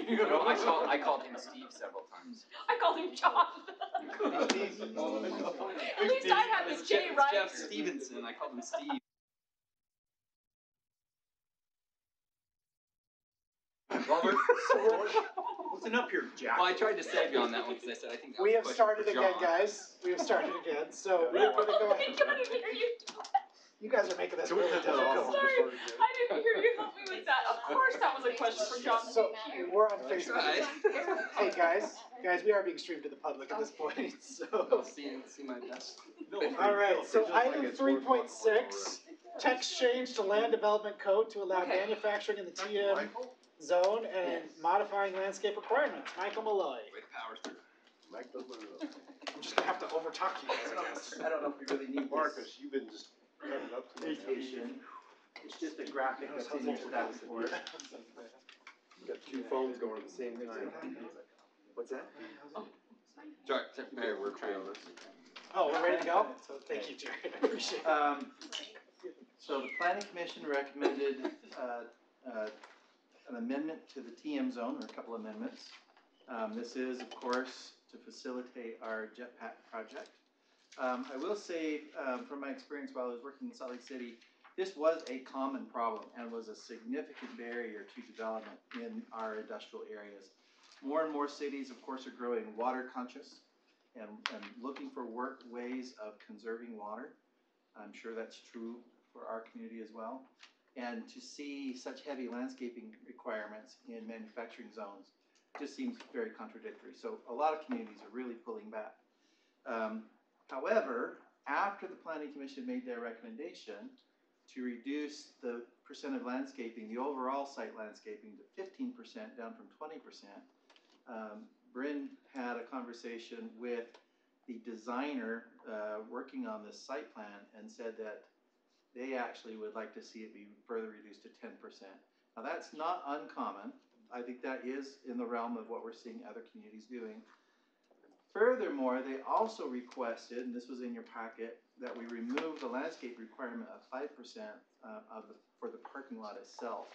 No, I called him Steve several times. I called him John. At least I had the J right. Jeff Stevenson. I called him Steve. Robert, listen up here, Jack. Well, I tried to save you on that one because I said I think that we was have started again, John. guys. We have started again. So we're going to go ahead. I couldn't hear you. You guys are making this really difficult. Sorry, I didn't hear you. Help me with that. Of course, that was a question for John. So we're on Facebook. Right. Hey guys, we are being streamed to the public at this point. So See my best. all right. So item 3.6, text change to land development code to allow manufacturing in the TM zone and modifying landscape requirements. Michael Malloy. Way to power through. I'm just gonna have to overtalk you guys, I guess. I don't know if we really need Marcus, you've been just cutting up to me. vacation. It's just a graphic that's in your status report. You got two phones going at the same time. What's that? Sorry, Mary, we're trying. Oh, we're ready to go? So thank you, Jared. I appreciate it. So the planning commission recommended an amendment to the TM zone, or a couple amendments. This is, of course, to facilitate our jetpack project. I will say, from my experience while I was working in Salt Lake City, this was a common problem and was a significant barrier to development in our industrial areas. More and more cities, of course, are growing water conscious and looking for ways of conserving water. I'm sure that's true for our community as well. And to see such heavy landscaping requirements in manufacturing zones just seems very contradictory. So a lot of communities are really pulling back. However, after the Planning Commission made their recommendation to reduce the percent of landscaping, the overall site landscaping, to 15% down from 20%, Bryn had a conversation with the designer working on this site plan and said that they actually would like to see it be further reduced to 10%. Now that's not uncommon. I think that is in the realm of what we're seeing other communities doing. Furthermore, they also requested, and this was in your packet, that we remove the landscape requirement of 5% for the parking lot itself.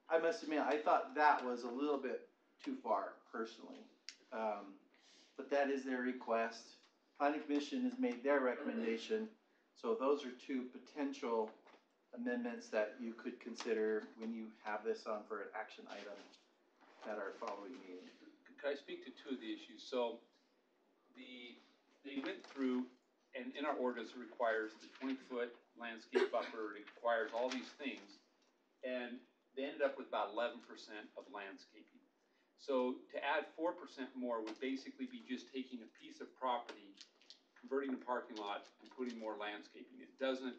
I must admit, I thought that was a little bit too far, personally. But that is their request. Planning Commission has made their recommendation. So those are two potential amendments that you could consider when you have this on for an action item at our following meeting. Can I speak to two of the issues? So they went through, and in our ordinance it requires the 20-foot landscape buffer, it requires all these things, and they ended up with about 11% of landscaping. So to add 4% more would basically be just taking a piece of property, converting the parking lot, and putting more landscaping. It doesn't,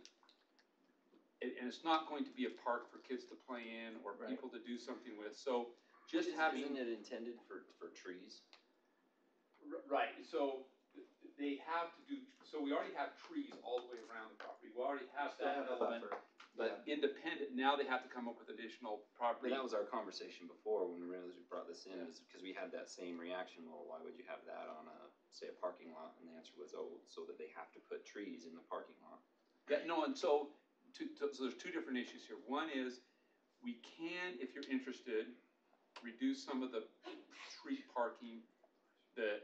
and it's not going to be a park for kids to play in or people to do something with. So just having... Isn't it intended for trees? Right, so they have to do, so we already have trees all the way around the property. We already have that element, but independent, now they have to come up with additional property. But that was our conversation before when we brought this in, is because we had that same reaction. Well, why would you have that on a, say, a parking lot? And the answer was, oh, so that they have to put trees in the parking lot. Yeah, no, and so there's two different issues here. One is, we can, if you're interested, reduce some of the tree parking, the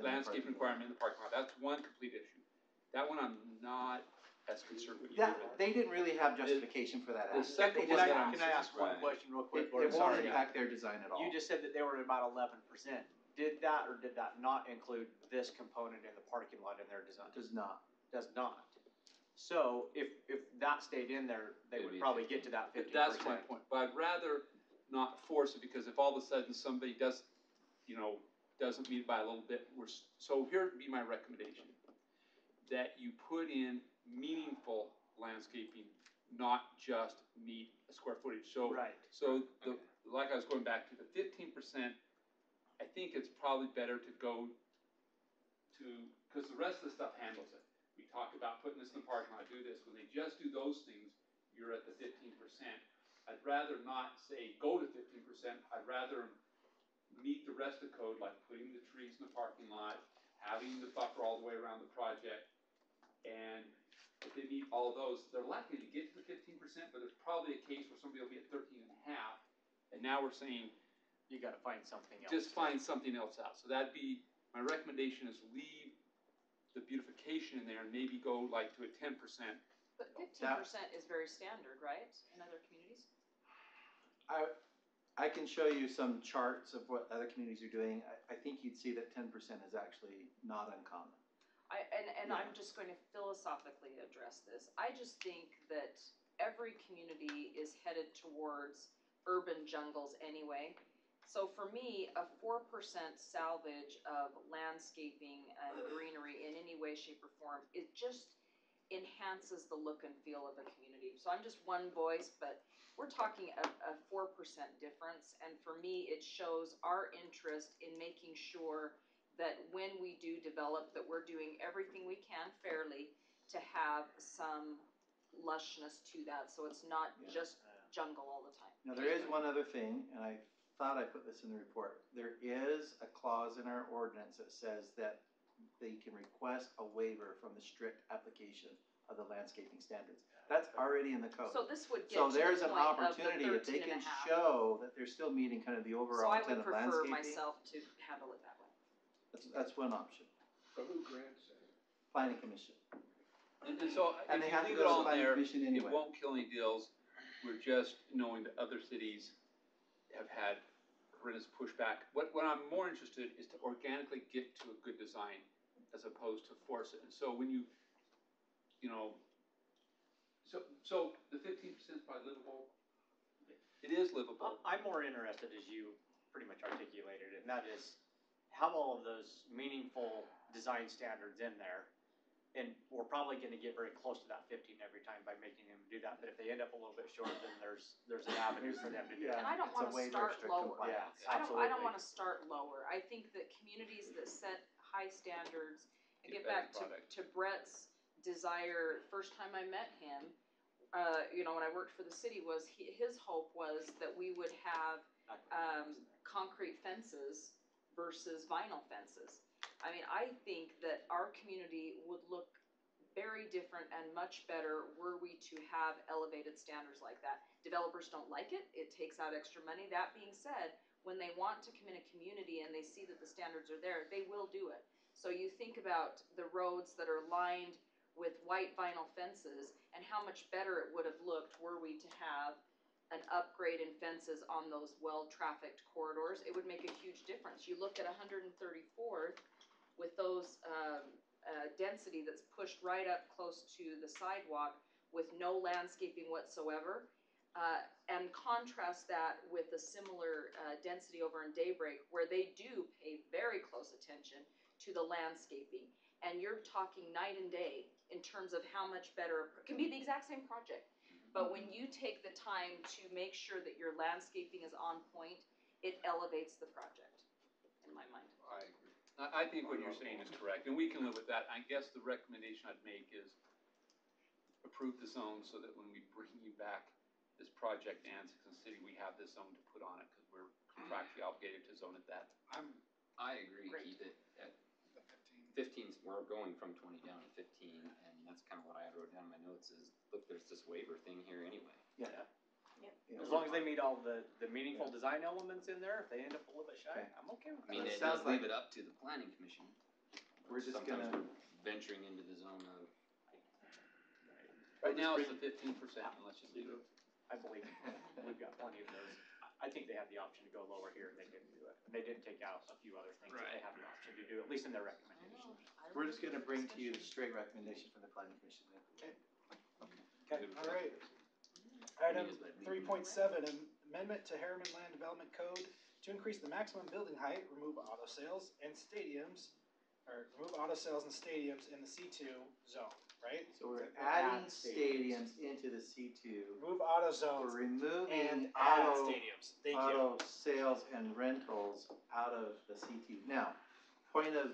landscape requirement in the parking lot. That's one complete issue. That one I'm not as concerned with. They didn't really have justification for that. The second one, Can I ask one question real quick? It won't impact their design at all. You just said that they were about 11%. Did that or did that not include this component in the parking lot in their design? Does not. Does not. So if that stayed in there, they would probably get to that 50%. That's my point. But I'd rather not force it, because if all of a sudden somebody doesn't meet it by a little bit, so here would be my recommendation, that you put in meaningful landscaping, not just meet a square footage. So, like I was going back to the 15%, I think it's probably better to go to, because the rest of the stuff handles it. We talk about putting this in the parking lot, do this. When they just do those things, you're at the 15%. I'd rather not say go to 15%. I'd rather meet the rest of the code, like putting the trees in the parking lot, having the buffer all the way around the project, and if they meet all of those, they're likely to get to the 15%, but there's probably a case where somebody will be at 13.5, now we're saying, You gotta find something else. just find something else out. So that'd be, my recommendation is leave the beautification in there and maybe go like to a 10%. But 15% is very standard, right, in other communities? I can show you some charts of what other communities are doing. I think you'd see that 10% is actually not uncommon. I'm just going to philosophically address this. I just think that every community is headed towards urban jungles anyway. So for me, a 4% salvage of landscaping and greenery in any way, shape, or form, it just enhances the look and feel of a community. So I'm just one voice, but we're talking a 4% difference, and for me, it shows our interest in making sure that when we do develop, that we're doing everything we can fairly to have some lushness to that, so it's not just jungle all the time. Now, there is one other thing, and I thought I put this in the report. There is a clause in our ordinance that says that they can request a waiver from the strict application of the landscaping standards. That's already in the code. So this would get So to there's the an point of the opportunity, if they 13 and can a half. show that they're still meeting kind of the So overall I would intent of prefer landscaping. myself to handle it that way. That's one option. But who grants that? Planning commission. And so And if they you have to leave it go to the on planning there, commission it anyway. won't kill any deals. We're just knowing that other cities have had horrendous pushback. What I'm more interested is to organically get to a good design as opposed to force it. And so when you know, so the 15% is probably livable. It is livable. I'm more interested, as you pretty much articulated it, and that is have all of those meaningful design standards in there. And we're probably gonna get very close to that 15 every time by making them do that, but if they end up a little bit short, then there's an avenue for them to do Yeah. it. And I don't It's a wanna waiver of start strict lower. compliance. Yeah, I don't absolutely. wanna start lower. I think that communities that set high standards, and Get get back better product. to Brett's desire, first time I met him, when I worked for the city, was his hope was that we would have concrete fences versus vinyl fences. I mean, I think that our community would look very different and much better were we to have elevated standards like that. Developers don't like it. It takes out extra money. That being said, when they want to come in a community and they see that the standards are there, they will do it. So you think about the roads that are lined with white vinyl fences and how much better it would have looked were we to have an upgrade in fences on those well-trafficked corridors. It would make a huge difference. You look at 134th with those density that's pushed right up close to the sidewalk with no landscaping whatsoever, and contrast that with a similar density over in Daybreak where they do pay very close attention to the landscaping. And you're talking night and day in terms of how much better, it can be the exact same project, but when you take the time to make sure that your landscaping is on point, it elevates the project, in my mind. I agree. I think what you're saying is correct, and we can live with that. I guess the recommendation I'd make is approve the zone so that when we bring you back this project to Anson City, we have this zone to put on it because we're contractually obligated to zone it that. I agree, Great. keep it at 15, we're going from 20 down to 15, and that's kind of what I wrote down in my notes is, look, there's this waiver thing here anyway. Yeah. Yeah. As long as they meet all the meaningful design elements in there, if they end up a little bit shy, Okay. I'm okay with I mean, that. it sounds does leave like- it up to the planning commission. We're just Sometimes gonna- we're venturing into the zone of, Right now it's the 15%, and let's just leave it. I believe we've got plenty of those. I think they have the option to go lower here, and they didn't do it. They did take out a few other things that they have the option to do, at least in their recommendation. We're just gonna bring to you the straight recommendation from the planning commission then. Okay, all right. Item 3.7, amendment to Herriman Land Development Code to increase the maximum building height, remove auto sales and stadiums in the C2 zone, right? So we're Add adding stadiums into the C2. Remove auto We're zones removing and add auto, stadiums. Thank you. auto sales and rentals out of the C2. Now, point of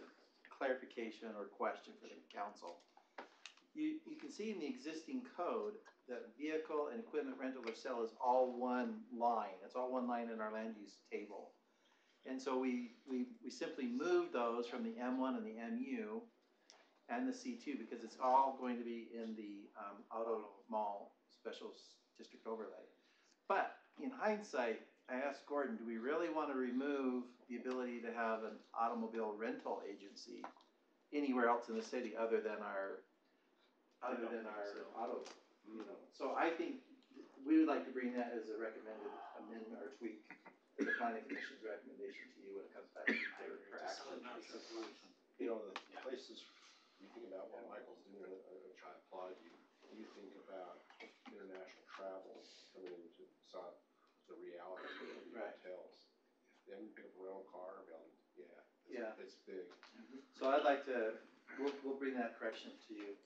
clarification or question for the council. You can see in the existing code that vehicle and equipment rental or sale is all one line. It's all one line in our land use table. And so we simply moved those from the M1 and the MU and the C2 because it's all going to be in the auto mall special district overlay. But in hindsight, I asked Gordon, do we really wanna remove the ability to have an automobile rental agency anywhere else in the city other than our auto, you know? So I think we would like to bring that as a recommended amendment or tweak to the planning commission's recommendation to you when it comes back for action. You know, the places, you think about what Michael's doing, which I applaud you, you think about international travel coming into the reality of the Right. hotels. Then you pick up a rental car, it's big. So I'd like to, we'll bring that correction to you.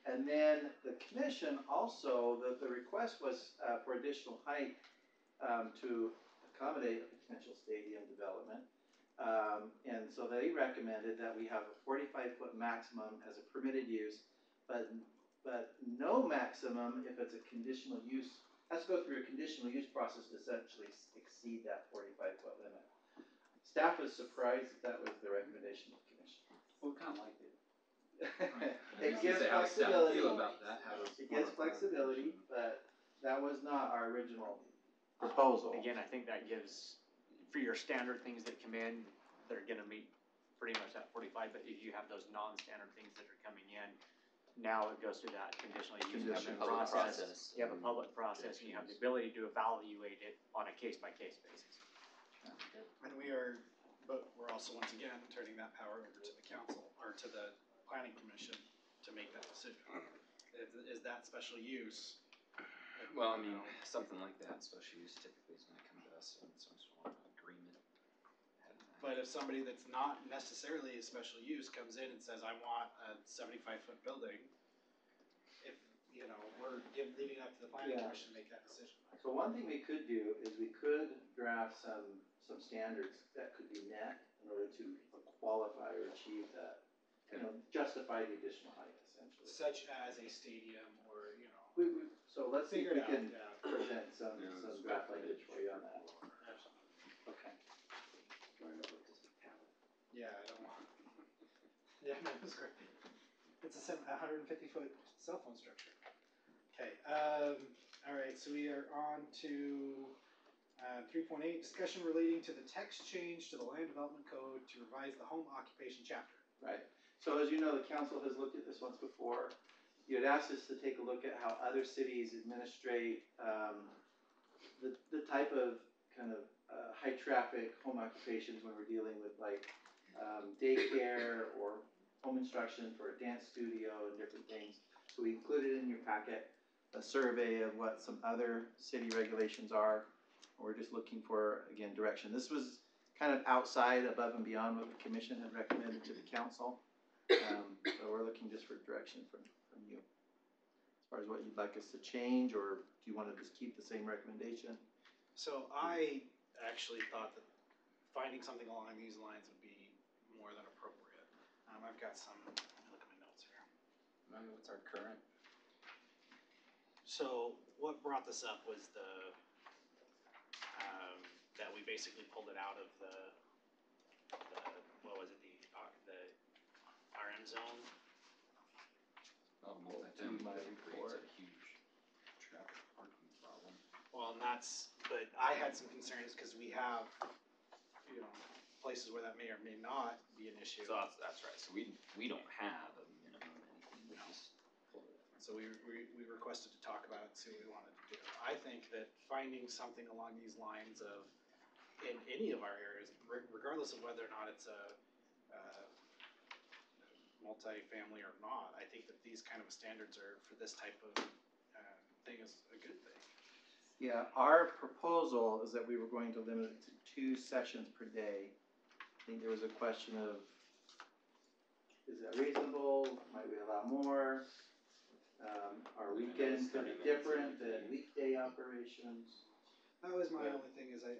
And then the commission also, the request was for additional height to accommodate a potential stadium development. And so they recommended that we have a 45-foot maximum as a permitted use, but no maximum if it's a conditional use. Has to go through a conditional use process to essentially exceed that 45-foot limit. Staff was surprised that was the recommendation of the commission. Well, kind of liked it. It gives flexibility. It gives flexibility, but that was not our original proposal. Again, I think that gives, for your standard things that come in, they're gonna meet pretty much that 45, but if you have those non-standard things that are coming in, now it goes through that conditional use Conditional process. You have a public process, and you have the ability to evaluate it on a case-by-case basis. And we're also once again turning that power over to the council, or to the planning commission to make that decision. Is that special use? Well, I mean, something like that, special use typically is gonna come to us in some sort of agreement. But if somebody that's not necessarily a special use comes in and says, I want a 75-foot building, if, you know, we're leaving it up to the planning commission to make that decision. So one thing we could do is we could draft some standards that could be met in order to qualify or achieve that, you know, justify the additional height essentially. Such as a stadium or, you know. So let's see if we can yeah. present some draft language for you on that. Okay. Yeah, I don't want. Yeah, no, it's great. It's a 150-foot cell phone structure. Okay, all right, so we are on to 3.8, discussion relating to the text change to the land development code to revise the home occupation chapter. Right. So as you know, the council has looked at this once before. You had asked us to take a look at how other cities administrate the type of kind of high traffic home occupations when we're dealing with like daycare or home instruction for a dance studio and different things. So we included in your packet a survey of what some other city regulations are. We're just looking for, again, direction. This was kind of outside, above and beyond what the commission had recommended to the council. So we're looking just for direction from you. As far as what you'd like us to change, or do you want to just keep the same recommendation? So I actually thought that finding something along these lines would be more than appropriate. I've got some, let me look at my notes here. What's our current? So what brought this up was that we basically pulled it out of the what was it, the RM zone. Oh, multi-family creates a huge traffic parking problem. Well, and but I had some concerns because we have, you know, places where that may or may not be an issue. So that's right, so we don't have a minimum anything, we just pull it. So we requested to talk about it and see what we wanted to do. I think that finding something along these lines of, in any of our areas, regardless of whether or not it's a multi-family or not, I think that these kind of standards are, for this type of thing, is a good thing. Yeah, our proposal is that we were going to limit it to 2 sessions per day. I think there was a question of, is that reasonable? Might we allow more? Our weekends could be different than weekday operations. That was my only thing, is I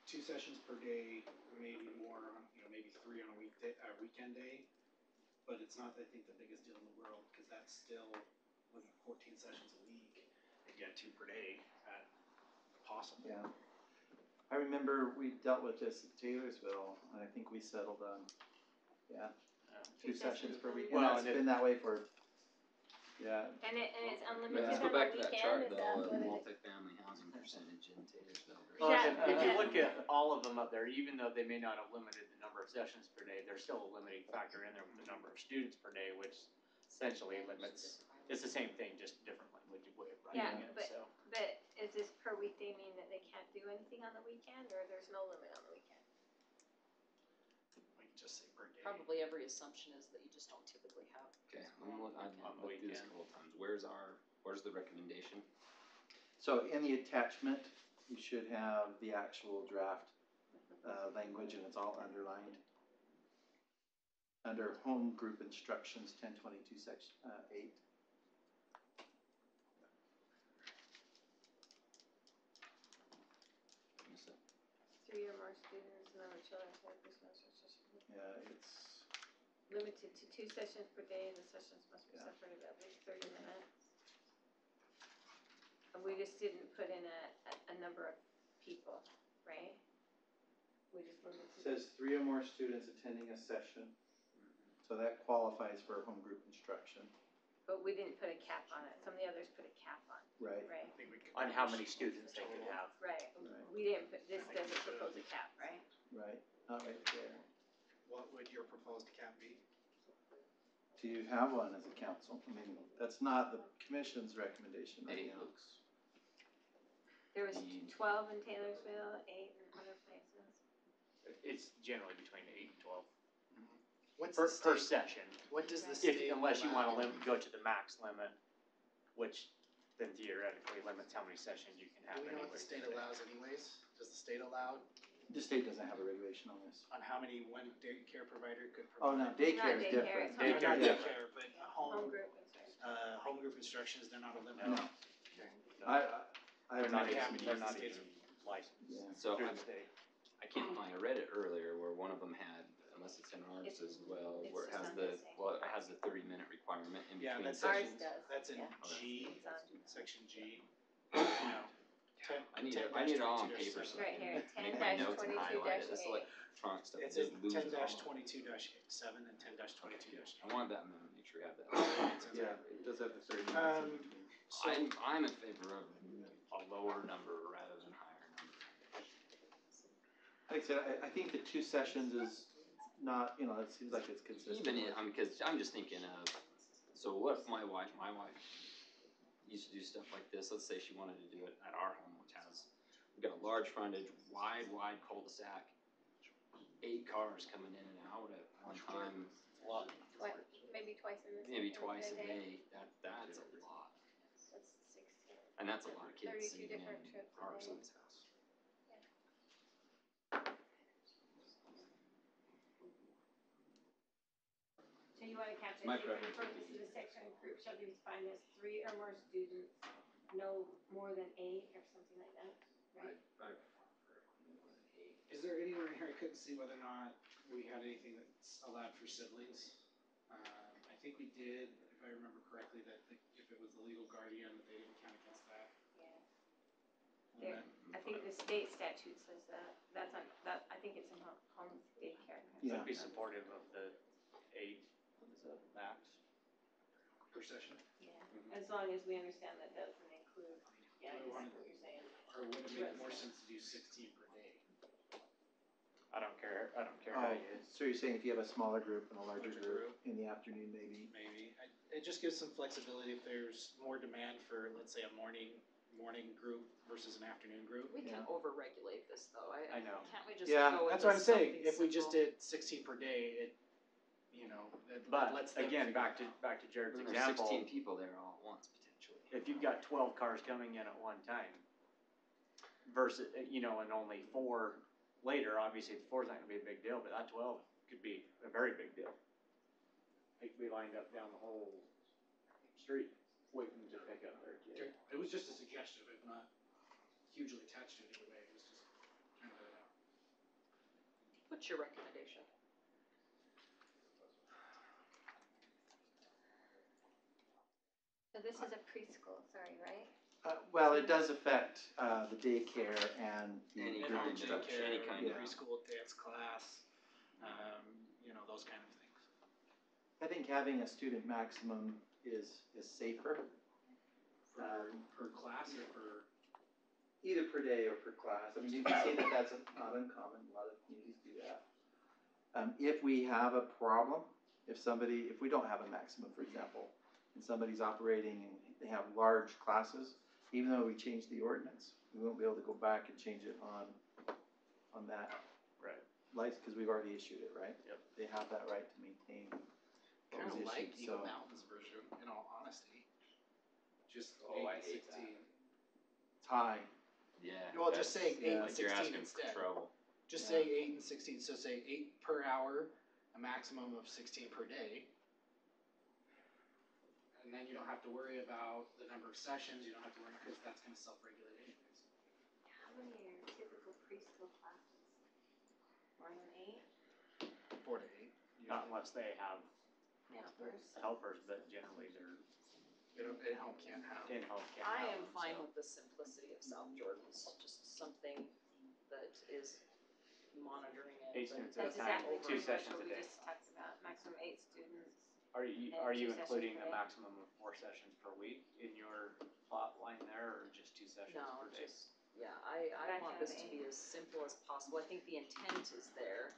2 sessions per day, maybe more, you know, maybe 3 on a weekend day, but it's not, I think, the biggest deal in the world, because that's still, with 14 sessions a week, and you got 2 per day at possible. Yeah. I remember we dealt with this at Taylorsville, and I think we settled on, 2 sessions per week. And Well, it's been that way for Yeah, And it's Let's unlimited go on the back to that chart weekend, is though, that what it is? multifamily housing percentage in Taylorsville. Well, Yeah, if you yeah. look at all of them up there, even though they may not have limited the number of sessions per day, there's still a limiting factor in there with the number of students per day, which essentially limits, it's the same thing, just different language way of writing Yeah, it, but- so. But is this per weekday mean that they can't do anything on the weekend, or there's no limit on the weekend? We can just say per day. Probably every assumption is that you just don't typically have. Okay, I've On the looked through this a weekend. couple of times. Where's the recommendation? so in the attachment, you should have the actual draft, language, and it's all underlined. Under home group instructions, 1022 section, 8. 3 or more students, another children, Yeah, it's, limited to 2 sessions per day, and the sessions must be separated at least 30 minutes. And we just didn't put in a number of people, right? We just limited. it says 3 or more students attending a session, so that qualifies for home group instruction, But we didn't put a cap on it, some of the others put a cap on, right? right? I think we could On how many students they can have. Right, Right. we didn't put, this doesn't propose a cap, right? Right, not right there. What would your proposed cap be? Do you have one as a council? I mean, that's not the commission's recommendation right Eight now. looks. There was 12 in Taylorsville, 8 in other places. It's generally between 8 and 12 What's per, the per state, session. what does the If, state unless you wanna allow? go to the max limit, which then theoretically limits how many sessions you can have Do we know what the anyways. state allows anyways? Does the state allow The state doesn't have a regulation on this. on how many one daycare provider could Oh, provide? no, daycare is Not different. daycare, it's Not Daycare is daycare, but Home group instruction. home group instructions, they're not a limit. No. I They're not never even, seen they're it. not even licensed Yeah. So through I the state. can't find, I read it earlier where one of them had, unless it's in ours as well, It's where it has just the, on this well, it has the 30-minute requirement in Yeah, between that's Ours sessions. does. That's in Yeah. G, It's on. section G. No. I need it all on paper so I Right here, can make my notes and highlight it. This 10-22-8. electronic stuff, It's just in loses 10-22-7 and 10-22-8. I wanted that amendment, make sure you have that. Yeah, it does have the 30 minutes Um, in between. So, I'm in favor of a lower number rather than higher number. Like I said, I think the 2 sessions is not, you know, it seems like it's consistent. Even in, with- because I'm just thinking of, so what if my wife used to do stuff like this, let's say she wanted to do it at our home, which has, we've got a large frontage, wide cul-de-sac, 8 cars coming in and out at one time, Maybe twice in the maybe in twice a day. day, that's a lot. That's 16. And that's a lot of kids 32 sitting different in trips a our day. son's house. So you wanna capture, My for the preference would purpose of be- the section, group shall be defined as 3 or more students, no more than 8 or something like that, right? is there anywhere in here, I couldn't see whether or not we had anything that's allowed for siblings. I think we did, if I remember correctly, that if it was the legal guardian, that they didn't count against that. Yeah. I think the state statute says that, that's on, that, I think it's in home daycare. Yeah. I'd be supportive of the 8 as a max. Per session? Yeah, as long as we understand that doesn't include, yeah, I Do we see want- what you're saying. Or would it make more sense to do 16 per day? I don't care how Oh, you. so you're saying if you have a smaller group and a larger Larger group in the afternoon, maybe? Maybe. It just gives some flexibility if there's more demand for, let's say, a morning group versus an afternoon group. We can Yeah. over-regulate this though, I know. Can't we just Yeah, go with That's what I'm this saying, something if we just simple? did 16 per day, it, you know, it But lets them again, figure back it to out. Jared's There's example, 16 people there all at once potentially. if you've got 12 cars coming in at one time versus, you know, and only 4 later, obviously the 4's not gonna be a big deal, but that 12 could be a very big deal. They could be lined up down the whole street waiting to pick up their kid. It was just a suggestion, but not hugely attached to it either way, it was just kind of a. What's your recommendation? So this is a preschool, sorry, right? Well, it does affect, the daycare and Any the kind group of instruction. any kind of- Preschool, dance class, you know, those kind of things. I think having a student maximum is safer. Per class or per? Either per day or per class. I mean, you can see that that's not uncommon. A lot of communities do that. If we have a problem, if we don't have a maximum, for example, and somebody's operating and they have large classes, even though we change the ordinance, we won't be able to go back and change it on that. Right. License, because we've already issued it, right? Yep. They have that right to maintain what Kind was of like issued, Eagle so. Mountain's version, in all honesty. Just Oh, I 8 and hate 16. It's high. Yeah. Well, just that's- saying 8 and like you're 16 asking for instead. trouble. Just Yeah. say 8 and 16. So say 8 per hour, a maximum of 16 per day. And then you don't have to worry about the number of sessions. You don't have to worry because that's going to self-regulate anyways. How many are typical preschool classes? More than 8? 4 to 8. Not unless they have Helpers. helpers, but generally they're At home can't have. in-home. can't I have am them, fine so. with the simplicity of South Jordan's, just something that is monitoring it. 8 but students at a That's doesn't time, exactly over- 2 that's sessions what a we day. just talked about, maximum 8 students. Are And you 2 sessions including per a day. maximum of 4 sessions per week in your plot line there, or just 2 sessions No, per day? just, yeah, I Back want to this to be as simple as possible. I think the intent is there.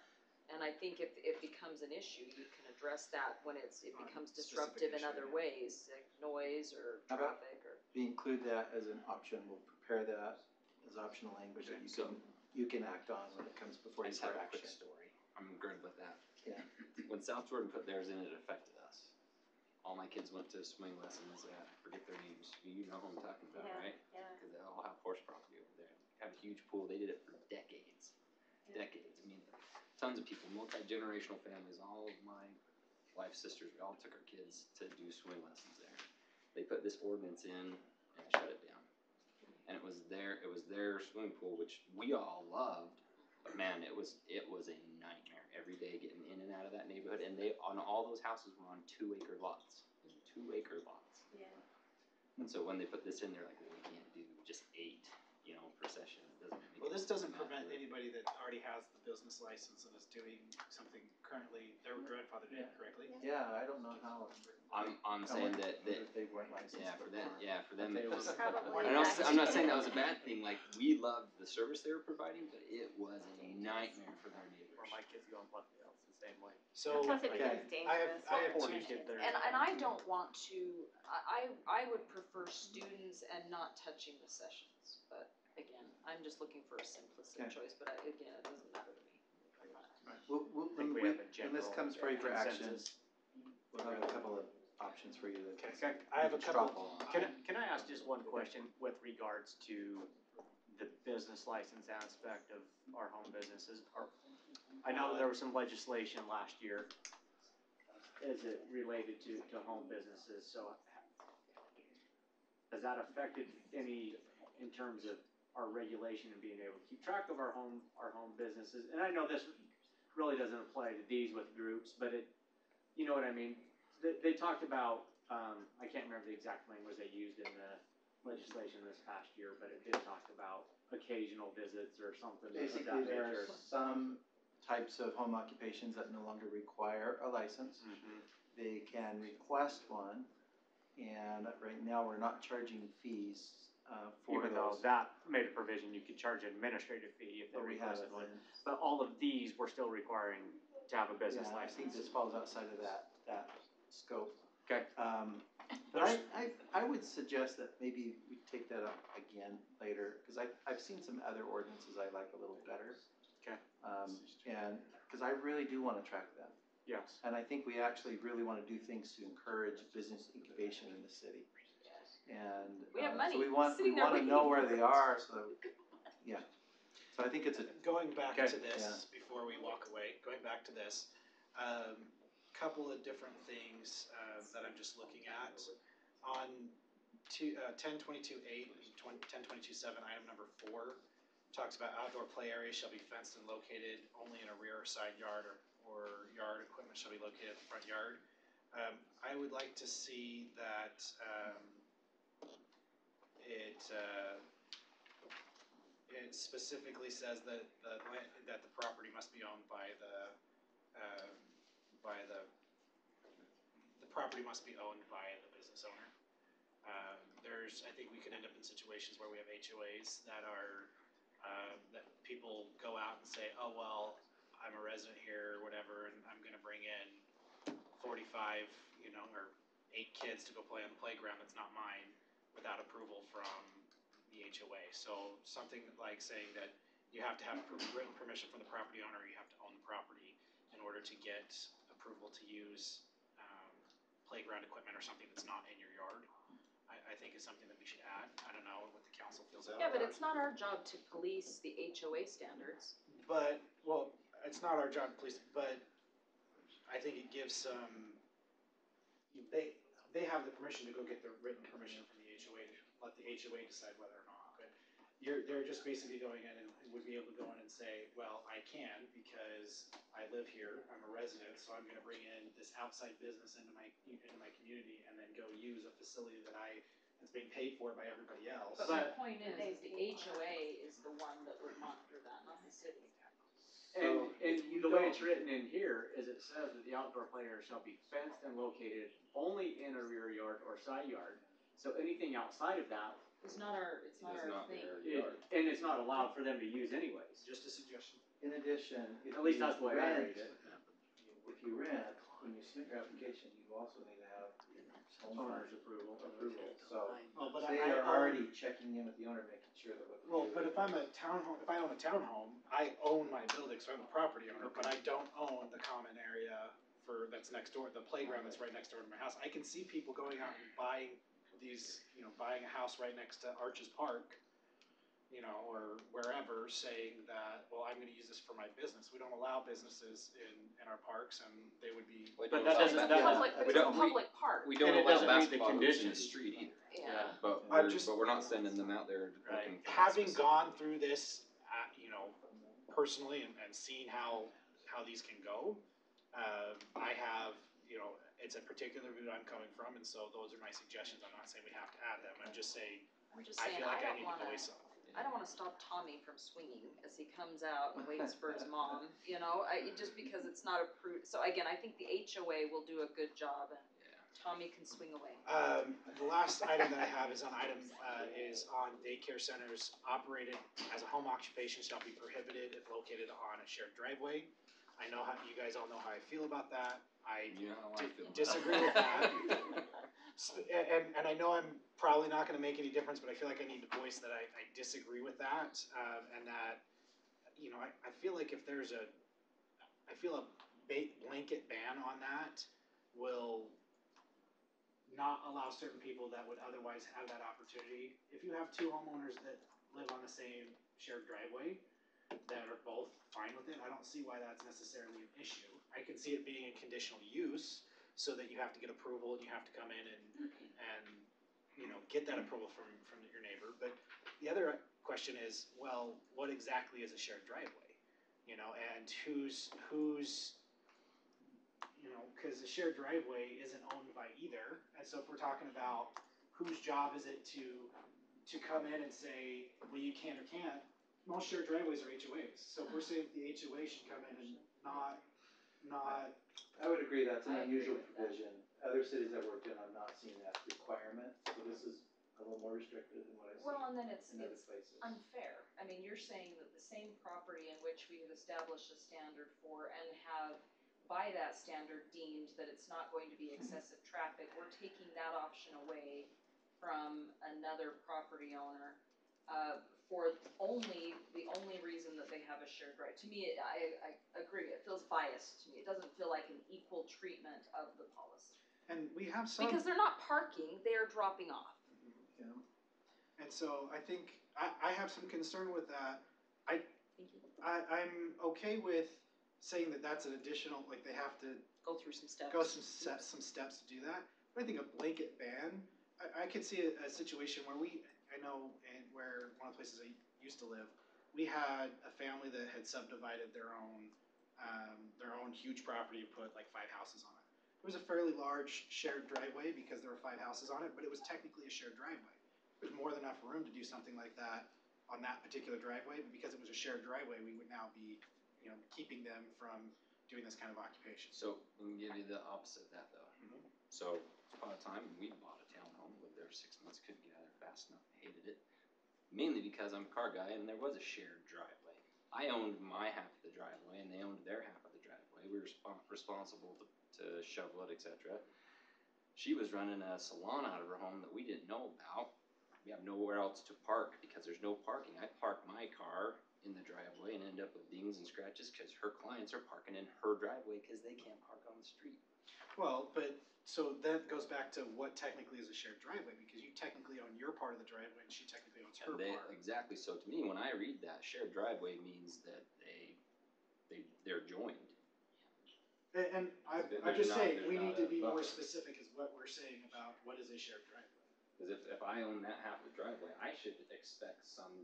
And I think if it becomes an issue, you can address that when it On becomes specific disruptive in issue, other yeah. ways, like noise or How about- traffic or. We include that as an option. We'll prepare that as optional language that you can act on when it comes before I you just for have a action. quick story. I'm good with that. Yeah. When South Jordan put theirs in, it affected us. All my kids went to swing lessons at, I forget their names. You know who I'm talking about, Yeah, right? yeah. Because they all have horse property over there. Have a huge pool. They did it for decades. Decades. I mean, tons of people, multi-generational families. All of my wife's sisters, we all took our kids to do swing lessons there. They put this ordinance in and shut it down. And it was their swimming pool, which we all loved. But man, it was a nightmare every day getting in and out of that neighborhood. And all those houses were on 2-acre lots. 2-acre lots. Yeah. And so when they put this in, they're like, well, we can't do just 8, per session. It doesn't make Well, any this doesn't sense. prevent anybody that already has the business license and is doing something currently, their grandfather did correctly. Yeah, I don't know how. I'm saying that If they weren't licensed. for them, But it they was. were- Probably. I'm not saying that was a bad thing. Like, we loved the service they were providing, but it was a nightmare for their neighbors. Where my kids go in Buckdale, it's the same way. So, Plus it okay. becomes dangerous. I have for two kids. there. And I don't want to, I would prefer students and not touching the sessions, but again, I'm just looking for a simplistic Okay. choice, but again, it doesn't matter to me. When we have a when this comes for you for action, consensus. we'll have a couple of options for you to. okay, I have a couple. Can I ask just one question with regards to the business license aspect of our home businesses? I know there was some legislation last year as it related to home businesses, so has that affected any in terms of our regulation and being able to keep track of our home businesses? And I know this really doesn't apply to these with groups, but you know what I mean? They talked about, I can't remember the exact language they used in the legislation this past year, but it did talk about occasional visits or something of that Basically, there are nature. some types of home occupations that no longer require a license. Mhm. They can request one, and right now we're not charging fees for Even though those. that made a provision, you could charge an administrative fee if they But we requested haven't one. been. But all of these, we're still requiring to have a business Yeah, I think license. this falls outside of that scope. Okay. But I would suggest that maybe we take that up again later, because I've seen some other ordinances I like a little better. Okay. And, because I really do want to track them. Yes. And I think we actually really want to do things to encourage business incubation in the city. And We have so money we want sitting there to waiting know for where us. they are, so, yeah. So I think it's a, Going back Okay. to this, before we walk away, going back to this, couple of different things that I'm just looking at. On 1022.8 and 1022.7, item number 4, talks about outdoor play areas shall be fenced and located only in a rear or side yard, or yard equipment shall be located in the front yard. I would like to see that it specifically says that the property must be owned by the property must be owned by the business owner. I think we could end up in situations where we have HOAs that are, that people go out and say, oh, well, I'm a resident here or whatever, and I'm gonna bring in 45, or 8 kids to go play on the playground that's not mine without approval from the HOA. So something like saying that you have to have written permission from the property owner, or you have to own the property in order to get approval to use playground equipment or something that's not in your yard, I think is something that we should add. I don't know what the council feels about that. Yeah, but it's not our job to police the HOA standards. But, well, it's not our job to police, but I think it gives some, they have the permission to go get the written permission from the HOA to let the HOA decide whether or not. But they're just basically going in and would be able to go in and say, well, I can because I live here, I'm a resident, so I'm gonna bring in this outside business into my community and then go use a facility that's being paid for by everybody else. But my point is the HOA is the one that would monitor that, not the city. And the way it's written in here is it says that the outdoor play area shall be fenced and located only in a rear yard or side yard. So anything outside of that, It's not our thing. and it's not allowed for them to use anyways. Just a suggestion. In addition, if At least you that's the way I read rent, it. if you rent, when you submit your application, you also need to have Owner's approval. So, Well, but they I are own- already checking in with the owner, making sure that what. Well, but if I'm a townhome, if I own a townhome, I own my building, so I'm a property owner, but I don't own the common area that's next door, the playground that's right next door to my house. I can see people going out and buying buying a house right next to Arches Park, or wherever, saying that, well, I'm gonna use this for my business. We don't allow businesses in our parks, and they would be. We But don't that allow doesn't- It's a that- public, we it's a don't- public park. We don't And it allow doesn't meet the basketball hoops in the conditions. street either. Yeah. But I'm just- we're not sending them out there Right. looking for that Having specific- gone through this, personally and seeing how these can go, I have, it's a particular route I'm coming from, and so those are my suggestions. I'm not saying we have to add them. I'm just saying, I'm just I saying, feel like I I need don't to wanna, voice them. I don't wanna stop Tommy from swinging as he comes out and waits for his mom, just because it's not approved. So again, I think the HOA will do a good job and Tommy can swing away. The last item that I have is on daycare centers operated as a home occupation shall be prohibited if located on a shared driveway. I know how, you guys all know how I feel about that. I You know how I feel. disagree with that. And I know I'm probably not gonna make any difference, but I feel like I need to voice that I disagree with that, and that, I feel like if there's a blanket ban on that will not allow certain people that would otherwise have that opportunity. If you have 2 homeowners that live on the same shared driveway that are both fine with it, I don't see why that's necessarily an issue. I can see it being a conditional use, so that you have to get approval and you have to come in and get that approval from your neighbor. But the other question is, well, what exactly is a shared driveway? And who's because the shared driveway isn't owned by either. And so if we're talking about whose job is it to come in and say, well, you can or can't, most shared driveways are HOAs. So if we're saying the HOA should come in and not. I would agree, that's an I agree unusual with that. provision. Other cities I've worked in, I've not seen that requirement, so this is a little more restricted than what I've seen Well, and then it's in other places. unfair. I mean, you're saying that the same property in which we have established a standard for and have, by that standard, deemed that it's not going to be excessive traffic, we're taking that option away from another property owner, for the only reason that they have a shared right. To me, I agree, it feels biased to me. It doesn't feel like an equal treatment of the policy. And we have some. Because they're not parking, they're dropping off. Yeah. And so I think I have some concern with that. Thank you. I'm okay with saying that that's an additional, like they have to Go through some steps. go some steps to do that. But I think a blanket ban, I could see a situation where I know where one of the places I used to live, we had a family that had subdivided their own huge property and put like 5 houses on it. It was a fairly large shared driveway because there were 5 houses on it, but it was technically a shared driveway. There's more than enough room to do something like that on that particular driveway, but because it was a shared driveway, we would now be, keeping them from doing this kind of occupation. So, let me give you the opposite of that though. Mhm. So, upon a time when we bought a townhome, lived there 6 months, couldn't get out of there fast enough, hated it. Mainly because I'm a car guy and there was a shared driveway. I owned my half of the driveway and they owned their half of the driveway. We were responsible to shovel it, etc. She was running a salon out of her home that we didn't know about. We have nowhere else to park because there's no parking. I park my car in the driveway and end up with dings and scratches because her clients are parking in her driveway because they can't park on the street. Well, but, so that goes back to what technically is a shared driveway, because you technically own your part of the driveway and she technically owns her part. Exactly. So to me, when I read that, shared driveway means that they're joined. And I'm just saying, we need to be more specific as what we're saying about what is a shared driveway. Because if I own that half of the driveway, I should expect some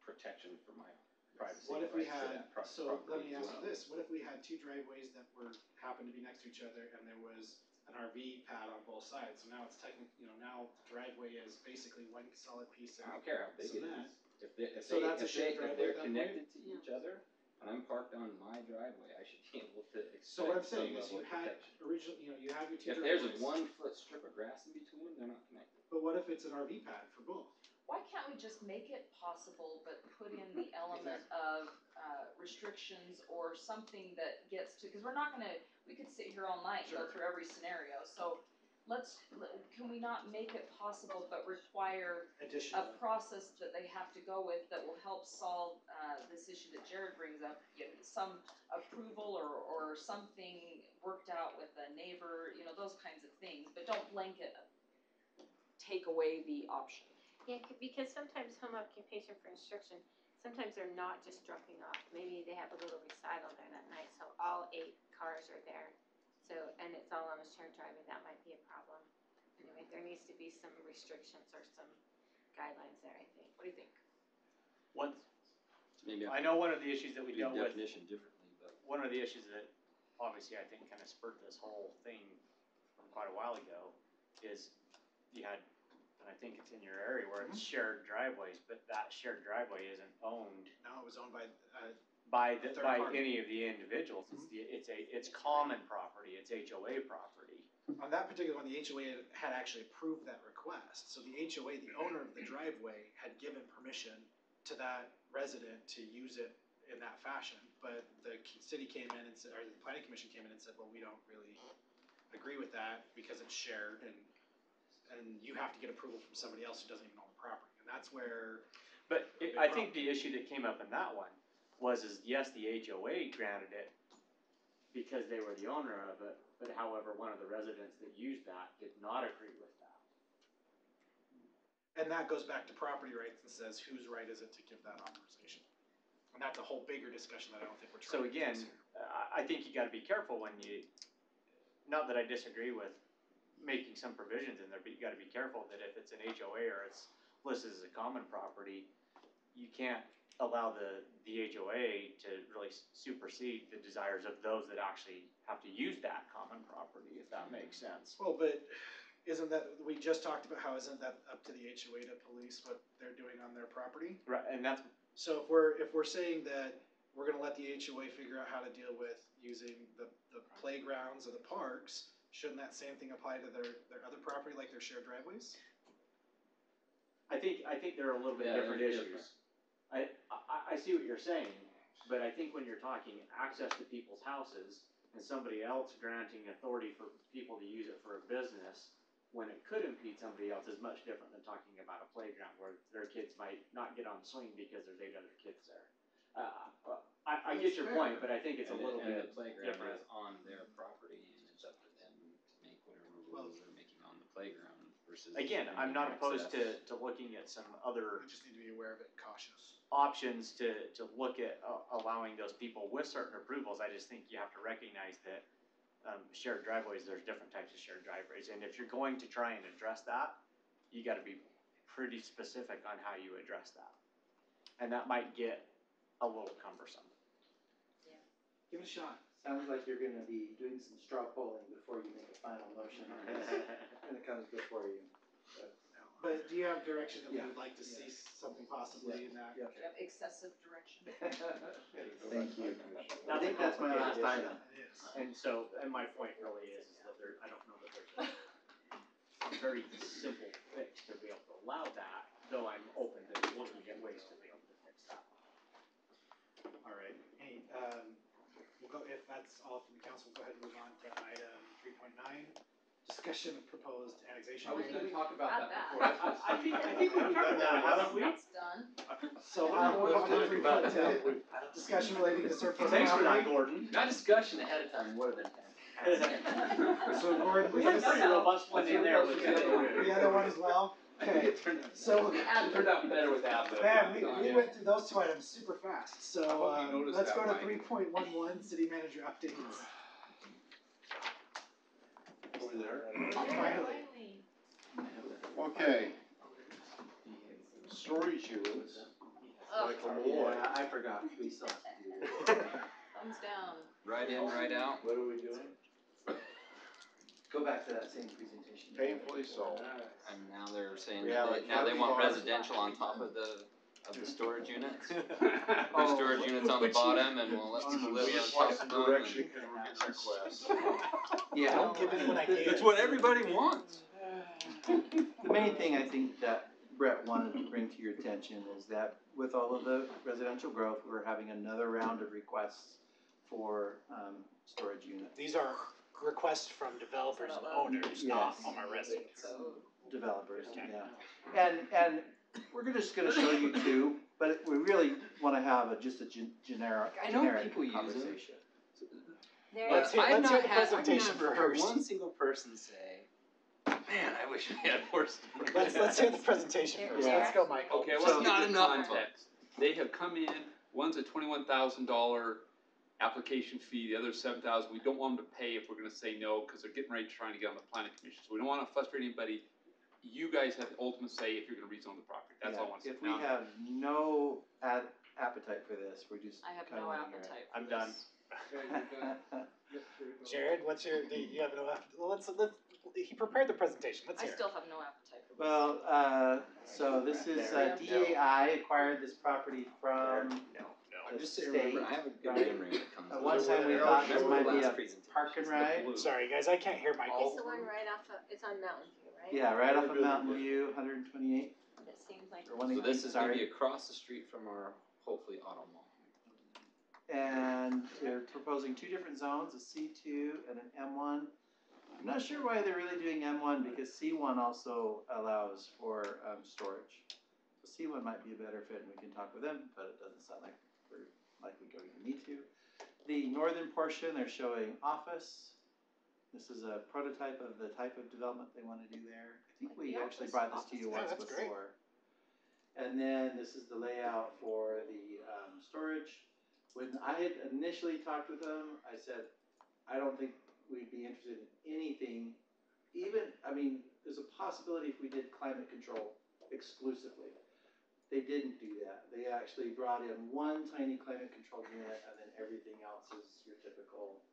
protection for my privacy. What if we rights to had, that property so let me as ask you well. this, what if we had two driveways that happened to be next to each other and there was an RV pad on both sides? So now it's technically, now the driveway is basically one solid piece of I don't care how big it cement. is. So that's a shared driveway If they're at that point? connected to each other, and I'm parked on my driveway, I should be able to expect So what I'm some saying is level you of had protection. originally, you have your two If there's a driveways. 1 foot strip of grass in between, they're not connected. But what if it's an RV pad for both? Why can't we just make it possible, but put in the element of restrictions or something that gets to, because we're not gonna, we could sit here all night and go Sure. through every scenario, so can we not make it possible but require a Additional. process that they have to go with that will help solve this issue that Jared brings up, some approval or something worked out with a neighbor, those kinds of things, but don't blanket take away the option. Yeah, because sometimes home occupation for instruction, sometimes they're not just dropping off. Maybe they have a little recital there that night, so all 8 cars are there. So, and it's all on a shared driveway, that might be a problem. Anyway, there needs to be some restrictions or some guidelines there, I think. What do you think? One, So maybe I know one of the issues that we do dealt with, definition differently, but one of the issues that obviously I think kind of spurred this whole thing from quite a while ago is you had, and I think it's in your area where it's shared driveways, but that shared driveway isn't owned No, it was owned by, by third by party. any of the individuals. It's common property, it's HOA property. on that particular one, the HOA had actually approved that request. So the HOA, the owner of the driveway, had given permission to that resident to use it in that fashion. But the city came in and said, or the planning commission came in and said, well, we don't really agree with that because it's shared and you have to get approval from somebody else who doesn't even own the property. And that's where. But I think the issue that came up in that one is yes, the HOA granted it because they were the owner of it, but however, one of the residents that used that did not agree with that. And that goes back to property rights and says, whose right is it to give that authorization? And that's a whole bigger discussion that I don't think we're So trying to again, fix here. I think you gotta be careful when you, not that I disagree with making some provisions in there, but you gotta be careful that if it's an HOA or it's listed as a common property, you can't allow the HOA to really supersede the desires of those that actually have to use that common property, if that makes sense. Well, but isn't that, we just talked about how isn't that up to the HOA to police what they're doing on their property? Right, and that's, So if we're saying that we're gonna let the HOA figure out how to deal with using the playgrounds or the parks, shouldn't that same thing apply to their other property, like their shared driveways? I think they're a little bit different they're issues. I see what you're saying, but I think when you're talking access to people's houses and somebody else granting authority for people to use it for a business, when it could impede somebody else, is much different than talking about a playground where their kids might not get on the swing because there's 8 other kids there. I get your point, but I think it's a little and bit the playground different. is on their property, and it's up to them to make whatever rules they're making on the playground versus. Again, I'm not opposed access. to looking at some other We just need to be aware of it and cautious. options to look at allowing those people with certain approvals. I just think you have to recognize that shared driveways, there's different types of shared driveways. And if you're going to try and address that, you gotta be pretty specific on how you address that. And that might get a little cumbersome. Give it a shot. Sounds like you're gonna be doing some straw polling before you make a final motion on this, when it comes before you. But do you have direction that we Yeah. would like to see something possibly in that? Yeah. You have excessive direction. Thank you. I think that's my last item. It is. And so, and my point really is that I don't know that there's very simple fix to be able to allow that, though I'm open to looking at ways to be able to fix that. All right, hey, we'll go, if that's all from the council, we'll go ahead and move on to item 3.9, discussion of proposed annexation. I was gonna talk about Got that that. before. I think we covered that, haven't we? That's done. So, move on to 3.10, discussion relating to surplus property. Thanks for that, Gordon. That discussion ahead of time would have been fantastic. So Gordon, We had a pretty robust one in there with the other one as well? Okay, so, It turned out better without the. man, we went through those two items super fast, I so, hope you noticed let's that, go to Mike. 3.11, city manager updates. Are we there? Finally. Okay. Storage units, Michael Moore. Yeah, I forgot, we still have to do this. Thumbs down. Right in, right out. What are we doing? Go back to that same presentation. Painfully so. And now they're saying Yeah, that like now they want 35. residential on top of the storage units. Oh, Storage units on the bottom, and we'll let people live We just on want top some of them. direction because we're getting requests. Yeah. Don't give anyone ideas. It's what everybody wants. The main thing I think that Brett wanted to bring to your attention is that with all of the residential growth, we're having another round of requests for, storage units. These are requests from developers and owners, not Yes. from our residents. Developers, yeah. And we're just gonna show you two, but we really wanna have just a generic I know people use them. conversation. Let's hear- I've let's not hear the had- presentation I've never heard first. one single person say, "Man, I wish we had more storage." Let's hear the presentation first, let's go, Michael. Okay, So- well, Not not enough enough of 'em. context. They have come in, one's a $21,000 application fee, the other's $7,000. We don't want them to pay if we're gonna say no, because they're getting ready to try to get on the planning commission. So we don't wanna frustrate anybody. You guys have the ultimate say if you're gonna rezone the property. That's all I wanna say. If we Now- have no appetite for this, we're just I have kinda no wanting your- appetite for I'm done. this. Jared, what's your, you have no, let's, he prepared the presentation, let's I hear it. still have no appetite for this. Well, so this is, DAI acquired this property from I'm the just saying, state. remember, I have a good right? memory when it comes At to one this. time we Remember thought this the might be last a presentation. park and The ride. blue. Sorry, guys, I can't hear It's Michael. the one right off of, it's on Mountain View, right? Yeah, right off of Mountain View, 128, It seems like. or So 118, this is gonna be sorry. across the street from our, hopefully, auto mall. And they're proposing two different zones, a C2 and an M1. I'm not sure why they're really doing M1 because C1 also allows for storage. So C1 might be a better fit and we can talk with them, but it doesn't sound like we're likely going to need to. The northern portion, they're showing office. This is a prototype of the type of development they want to do there. I think we The actually office- brought this to you office- once yeah, that's great. before. And then this is the layout for the storage. When I had initially talked with them, I said, I don't think we'd be interested in anything, even, I mean, there's a possibility if we did climate control exclusively. They didn't do that. They actually brought in one tiny climate control unit and then everything else is your typical.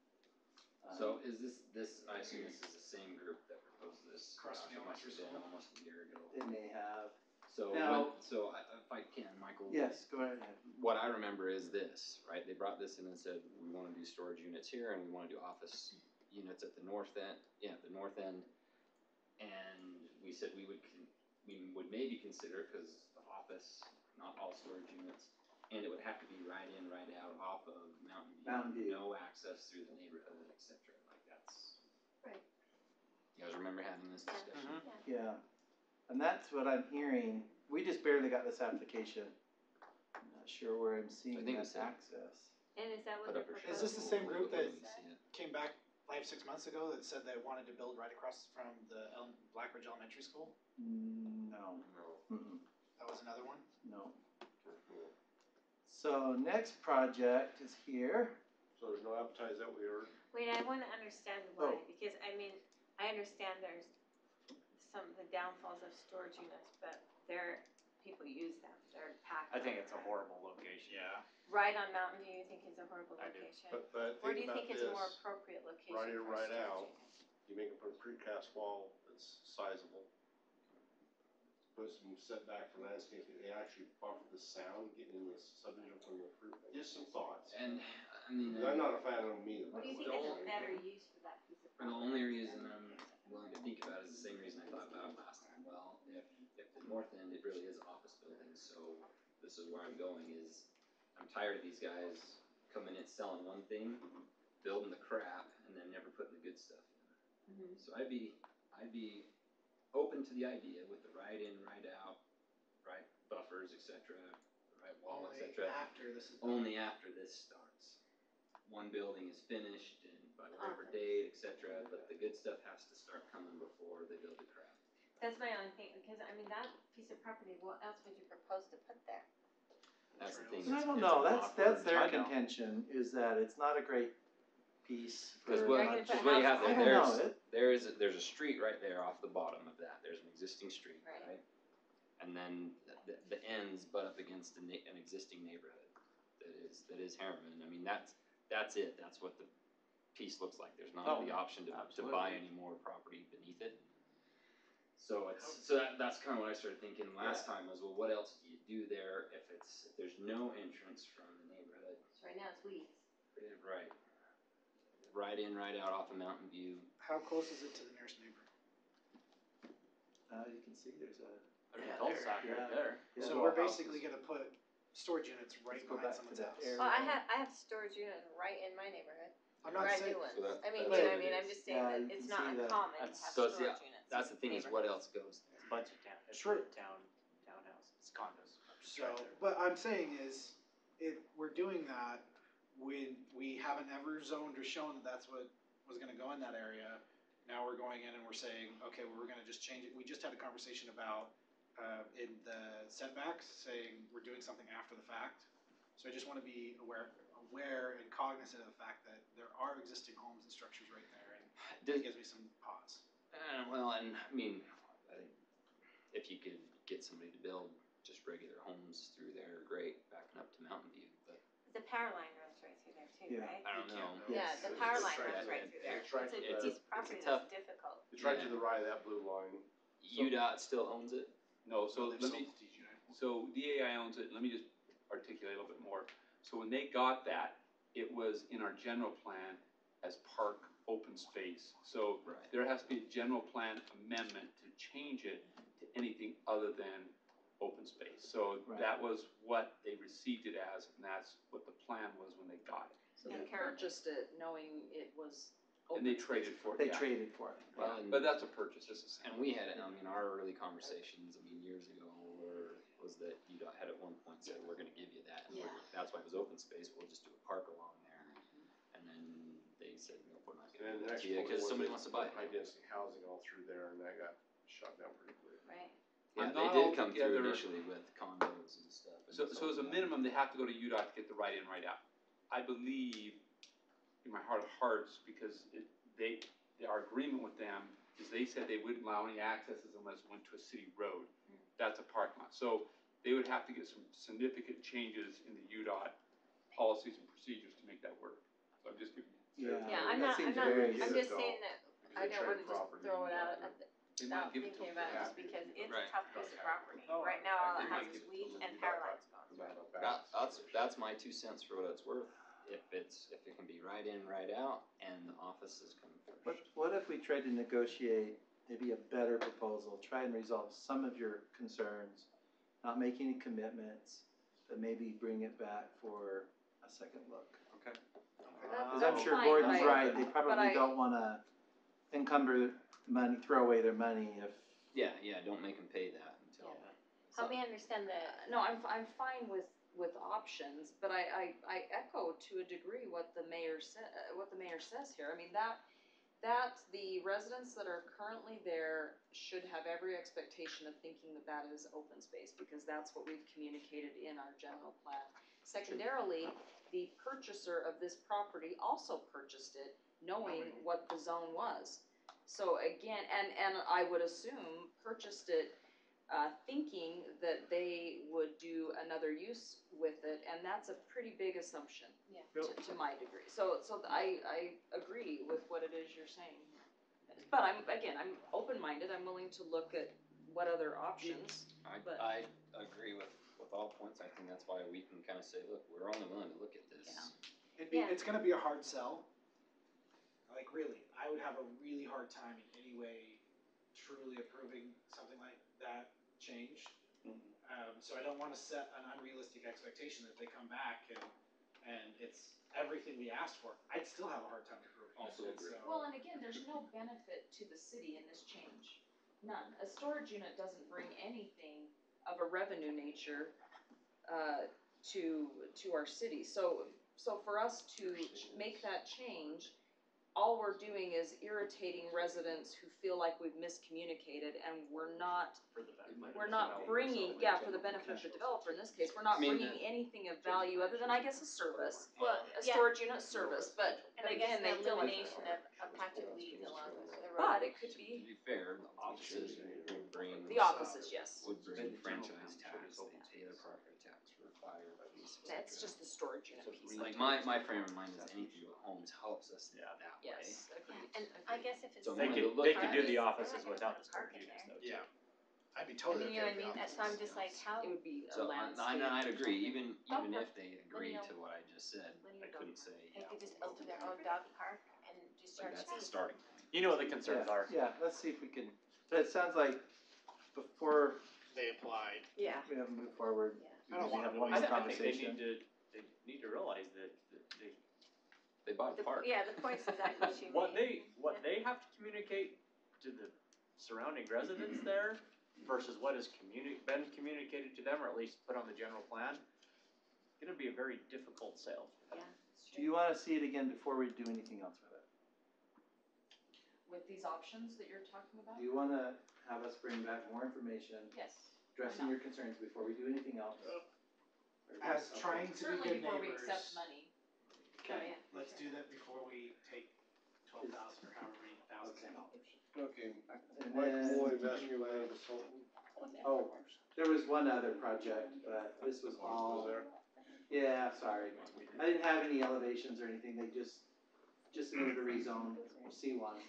So is this, I assume this is the same group that proposed this, Across from the must elementary have been school. almost a year ago. They may have. So, Now- if I can, Michael. Yes, go ahead. What I remember is this, right? They brought this in and said, we wanna do storage units here and we wanna do office units at the north end, the north end. And we said we would maybe consider it, cause the office, not all storage units, and it would have to be right in, right out off of Mountain View. No access through the neighborhood, et cetera, like that's. Right. You guys remember having this discussion? Yeah, and that's what I'm hearing. We just barely got this application. I'm not sure where I'm seeing I think that we said- access. And is that what Put they're up or proposing? Is this the same group that We see it. came back 5-6 months ago that said they wanted to build right across from the Blackridge Elementary School? No. Mm-mm. That was another one? No. So next project is here. So there's no appetite, is that what we heard? Wait, I wanna understand why, Oh. because I mean, I understand there's some of the downfalls of storage units, but people use them, they're packed. I think it's a horrible location. Yeah. Right on Mountain View, you think is a horrible I do. location? But Or do think you about think it's a more this, appropriate location right in, for a right storage out. unit? You make it put a precast wall that's sizable. Put some setback for landscaping, they actually buffer the sound getting in the subdivision from the fruit, just some thoughts. And, I mean. 'Cause I'm not a fan of them either. What do you think is a better use for that piece of And the property? only reason I'm willing to think about it is the same reason I thought about north end, it really is office buildings, so this is where I'm going is, I'm tired of these guys coming in selling one thing, building the crap, and then never putting the good stuff in. So I'd be open to the idea with the right in, right out, right buffers, etc., right wall, etc. Only after this starts. One building is finished and by whatever date, etc., but the good stuff has to start coming before they build the crap. That's my only thing, because I mean, that piece of property, what else would you propose to put there? That's the thing. And I don't it's know, an that's their awkward- contention, is that it's not a great piece. Because for- what, They're gonna because put what you have I there, don't know, there's a street right there off the bottom of that. There's an existing street, Right. right? And then the ends butt up against an existing neighborhood that is Herriman. I mean, that's it. That's what the piece looks like. There's not the option to buy any more property beneath it. So that's kind of what I started thinking last time was, well, what else do you do there if there's no entrance from the neighborhood? So right now it's weeds. Right. Right in, right out off of Mountain View. How close is it to the nearest neighbor? You can see there's a. Cul-de-sac right there. So we're basically gonna put storage units right Let's go behind back to someone's that house. area. Well, I have storage unit right in my neighborhood. I'm not Right, saying, new ones. So that- I mean, that's you know what what I mean, it I'm is. just saying Yeah, that you it's can not see that. uncommon to have So it's storage units. that's the thing is what else goes there? It's a bunch of True. townhouses, it's condos. so, but I'm saying is, if we're doing that, when we haven't ever zoned or shown that that's what was gonna go in that area, now we're going in and we're saying, okay, well, we're gonna just change it. We just had a conversation about, in the setbacks, saying we're doing something after the fact. So I just wanna be aware and cognizant of the fact that there are existing homes and structures right there, and it gives me some pause. Well, and I mean, I think if you could get somebody to build just regular homes through there, great, backing up to Mountain View. But The power line runs right through there too, Yeah. right? I don't know. Yeah, the It's power right line runs there. right through there. It's right It's a to the- piece of it's a property tough- that's difficult. It's right to the right of that blue line. UDOT still owns it. No, so They've let sold me, it to you. so DAI owns it, let me just articulate a little bit more. So when they got that, it was in our general plan as park open space. So Right. there has to be a general plan amendment to change it to anything other than open space. So Right. that was what they received it as, and that's what the plan was when they got it. So they purchased it knowing it was open. And they traded for it, They yeah. traded for it. Well, and, But that's a purchase, it's the same. and we had it. I mean, our early conversations, I mean, years ago, was that UDOT had at one point said, we're going to give you that, and that's why it was open space. We'll just do a park along there, and then they said, no, we're not And going then to the give it next to you one because was somebody the wants to buy it. high density housing all through there, and that got shut down pretty quick. Right. Yeah, I'm they not did come through altogether- initially with condos and stuff. and So as a that. minimum, they have to go to UDOT to get the right in, right out. I believe in my heart of hearts, because our agreement with them is they said they wouldn't allow any accesses unless it went to a city road. That's a parking lot. So they would have to get some significant changes in the UDOT policies and procedures to make that work. So I'm just giving you. Yeah, I'm that not, seems I'm very- not, I'm just saying that Because I they don't trade wanna just property throw it out and- They without might give it to thinking them. about it, just because it's a Right. tough piece of property. Oh, Right now, all they it might has give is it to weeds them. and power lines going through. That's my 2 cents for what it's worth. If it can be right in, right out, and the offices come first. What if we tried to negotiate maybe a better proposal, try and resolve some of your concerns, not make any commitments, but maybe bring it back for a second look? Okay. Because That's I'm sure fine, Gordon's but right, they probably I- don't wanna encumber money, throw away their money if. Yeah, don't make them pay that until. Help me understand the, No, I'm fine with options, but I echo to a degree what the mayor says here. I mean, that the residents that are currently there should have every expectation of thinking that that is open space, because that's what we've communicated in our general plan. Secondarily, the purchaser of this property also purchased it knowing what the zone was. So again, and I would assume purchased it thinking that they would do another use with it, and that's a pretty big assumption. Yeah. To my degree. So I agree with what it is you're saying. But I'm open-minded, I'm willing to look at what other options. But- I agree with all points. I think that's why we can kind of say, look, we're only willing to look at this. Yeah. It's gonna be a hard sell. Like, really, I would have a really hard time in any way truly approving something like that changed. So I don't wanna set an unrealistic expectation that they come back and it's everything we asked for. I'd still have a hard time approving it. Also agree. So- Well, and again, there's no benefit to the city in this change. None. A storage unit doesn't bring anything of a revenue nature, to our city. So for us to make that change, all we're doing is irritating residents who feel like we've miscommunicated, and we're not bringing, for the benefit of the developer in this case, we're not I mean, bringing anything of value other than, I guess, a service. Well, A yeah, storage unit service, but and I guess again, they the feel like. elimination of patch of weeds along the road. But it could To be be fair, the offices would bring. the offices, yes. Would bring franchise tax, they pay their property tax for fire, police, et That's cetera. just the storage unit piece. Like my frame of mind is anything with homes helps us that way. Yes, agreed. And I guess if it's. So They one of could, the they could do the Park, offices they're not without gonna the park storage in units there. though, too. Yeah, I'd be I totally mean, you okay know what I with mean? So I'm just like, how, It would be a So, landscape. I'd agree, even Dog if park. they agree Lineal- to what I just said, lineal I dog couldn't say, they yeah. could just open their own dog park and just Like, charge that's the fees. starting point. You know what the concerns Yeah, are. Yeah, let's see if we can, so it sounds like before they applied. Yeah. we have moved forward, I we don't want have to one I more think they conversation. need to realize that They bought The, a park. yeah, the point's exactly what you what made. they have to communicate to the surrounding residents there versus what has been communicated to them, or at least put on the general plan, gonna be a very difficult sale. Yeah, it's Do true. you wanna see it again before we do anything else with it? With these options that you're talking about? Do you wanna have us bring back more information, Yes. addressing your concerns before we do anything else? As trying to be Certainly good before we neighbors. accept money. Okay. Let's do that before we take 12,000 or however many thousands of dollars. Okay, And Mike, then, we'll investigate land consultant. oh, there was one other project, but this was all. Was there? Yeah, sorry. I didn't have any elevations or anything, they just submitted a rezone, C1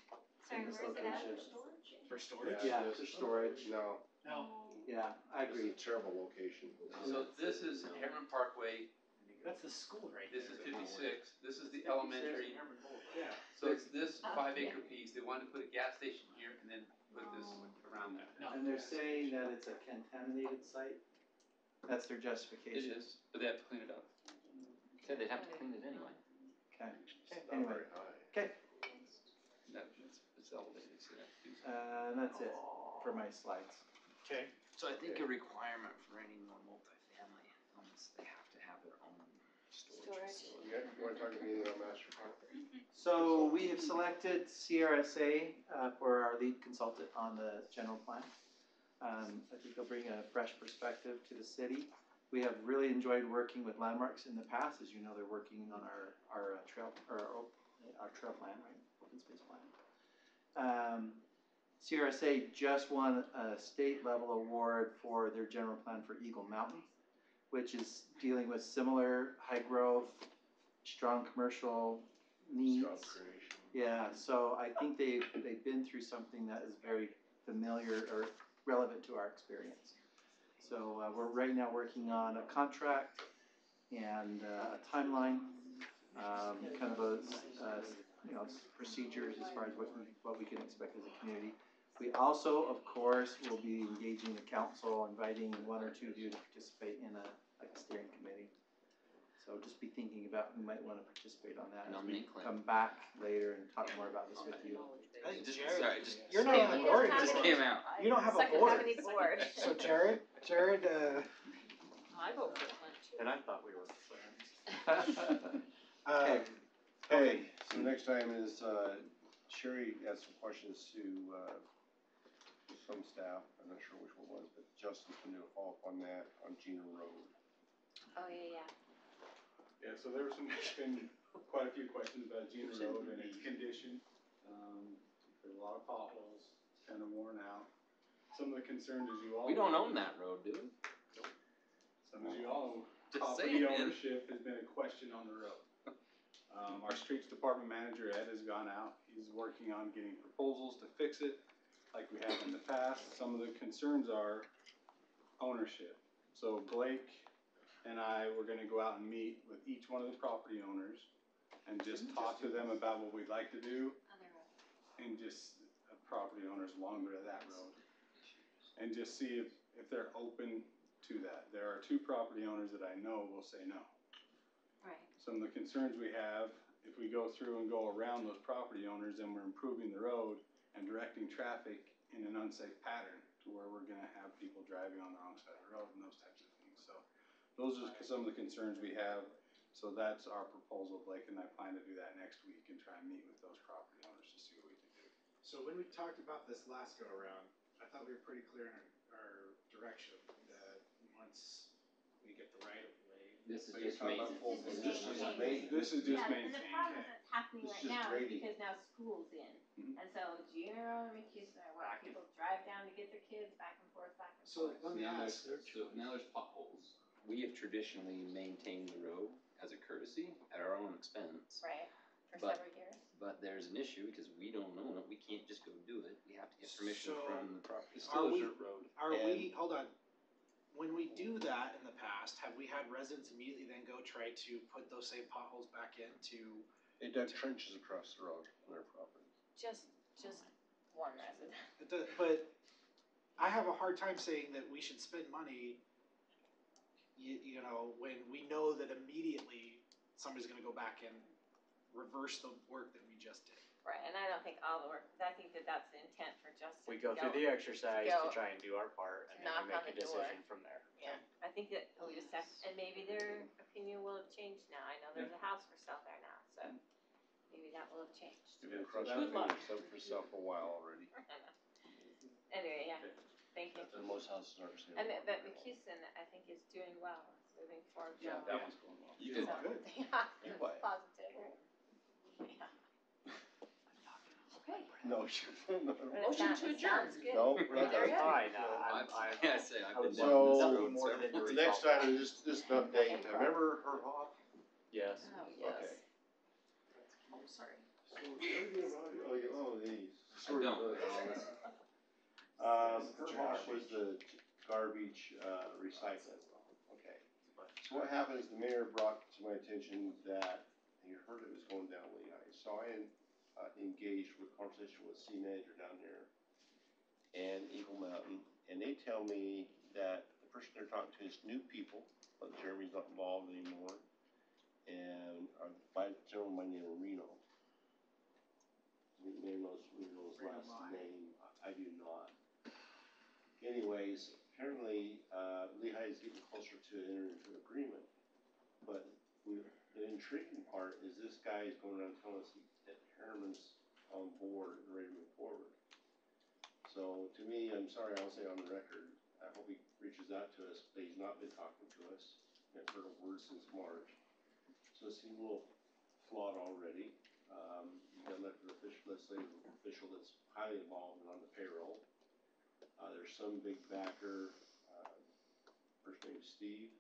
Sorry, in this where's it at? location. For storage? Yeah, it is. for storage. No, No. Yeah, I it's agree. a terrible location. So this is Herriman Parkway, That's the school right this there. is 56, this is the elementary. Yeah. So it's this Oh, 5 acre piece, they wanted to put a gas station here and then put this around there. No. And they're saying that it's a contaminated site? That's their It justification. is, but they have to clean it up. Said they'd have to clean it anyway. Okay, It's not Anyway. very high. okay, No, it's elevated, so they have to do something. and that's it for my slides. Okay. So I think a requirement for any more multifamily homes, they have to have their own storage Storage. facility. You wanna talk to me about master plan? So we have selected CRSA for our lead consultant on the general plan. I think they'll bring a fresh perspective to the city. We have really enjoyed working with Landmarks in the past. As you know, they're working on our trail, our trail plan, right? Open space plan. CRSA just won a state level award for their general plan for Eagle Mountain, which is dealing with similar high growth, strong commercial needs. Job creation. Yeah, so I think they've been through something that is very familiar or relevant to our experience. So we're right now working on a contract and a timeline, kind of a procedures as far as what we can expect as a community. We also, of course, will be engaging the council, inviting one or two of you to participate in a steering committee. So just be thinking about who might want to participate on that as we Nominate Clint. come back later and talk more about this with you. I think Just- Jared, sorry, just- you're not on the He board doesn't have Just anymore. came out. You don't have a Second board. have any board. So Jared, I vote for Clint too. And I thought we were friends. Okay. Okay, so next time is, Sherry had some questions to some staff, I'm not sure which one was, but Justin's gonna do a follow-up on that, on Gina Road. Oh, yeah. Yeah, so there there's been quite a few questions about Gina Road and its condition. There's a lot of potholes, it's kind of worn out. Some of the concerns, as you all. We don't own that road, do we? Some as you all know, Just property saying, man. ownership has been a question on the road. Our streets department manager, Ed, has gone out, he's working on getting proposals to fix it, like we have in the past. Some of the concerns are ownership. So Blake and I were gonna go out and meet with each one of the property owners and just talk to them about what we'd like to do, Other road. and just property owners along that road. And just see if they're open to that. There are 2 property owners that I know will say no. Right. Some of the concerns we have, if we go through and go around those property owners, then we're improving the road and directing traffic in an unsafe pattern to where we're gonna have people driving on the wrong side of the road and those types of things. So those are some of the concerns we have. So that's our proposal, Blake, and I plan to do that next week and try and meet with those property owners to see what we can do. So when we talked about this last go around, I thought we were pretty clear in our direction that once we get the right of way. This is So you're just talking about maintenance. full, this is just maintenance. This is just Yeah, and the maintaining. problem that's happening It's right just now is grading. because now school's in. Mhm. And so Junior and McHugh are what, people drive down to get their kids back and forth, back and So forth. let me Now ask, now there's potholes. We have traditionally maintained the road as a courtesy at our own expense. Right, for But- several years. But there's an issue because we don't own it. We can't just go do it. We have to get permission So- from the property. It's owner. still Are a we- dirt road. Are we, hold on, when we do that in the past, have we had residents immediately then go try to put those same potholes back in to? They dug trenches across the road on their property. Just one resident. But I have a hard time saying that we should spend money, you know, when we know that immediately somebody's gonna go back and reverse the work that we just did. Right, and I don't think all the work, I think that that's the intent for Justin. We go through to the exercise go to try and do our part, and then knock we on make a the door. decision from there. Yeah, I think that we just have, and maybe their opinion will have changed now. I know there's a house for sale there now, so maybe that will have changed. You've been crossing Good luck. yourself for yourself for a while already. Anyway, yeah, thank you. And most houses aren't saying. And that McHugh, I think, is doing well, moving forward. Yeah, well. that one's going well. You could, So, Good. yeah, You it's buy it. positive. Yeah. Okay. No, no. Motion to It adjourn. sounds good. No, We're not there yet. yet? Fine, I say I've I would been love down this So, road more than several The to next resolve item is just an update. Remember her hawk? Yes. Oh, yes. Okay. Oh, sorry. Oh, these. I don't. Her hawk was the garbage, recycling. Okay. So what happened is the mayor brought to my attention that he heard it was going down Lehigh. So I engaged with conversation with city manager down there and Eagle Mountain, and they tell me that the person they're talking to is new people, but Jeremy's not involved anymore, and by general by name of Reno. Mayor knows Reno's last name. I do not. Anyways, apparently, Lehigh is getting closer to entering into an agreement, but the intriguing part is this guy is going around telling us that Herriman's on board and ready to move forward. So to me, I'm sorry, I'll say on the record, I hope he reaches out to us, but he's not been talking to us. I've heard a word since March. So it seems a little flawed already. You got elected official, legislative official that's highly involved and on the payroll. There's some big backer, first name Steve,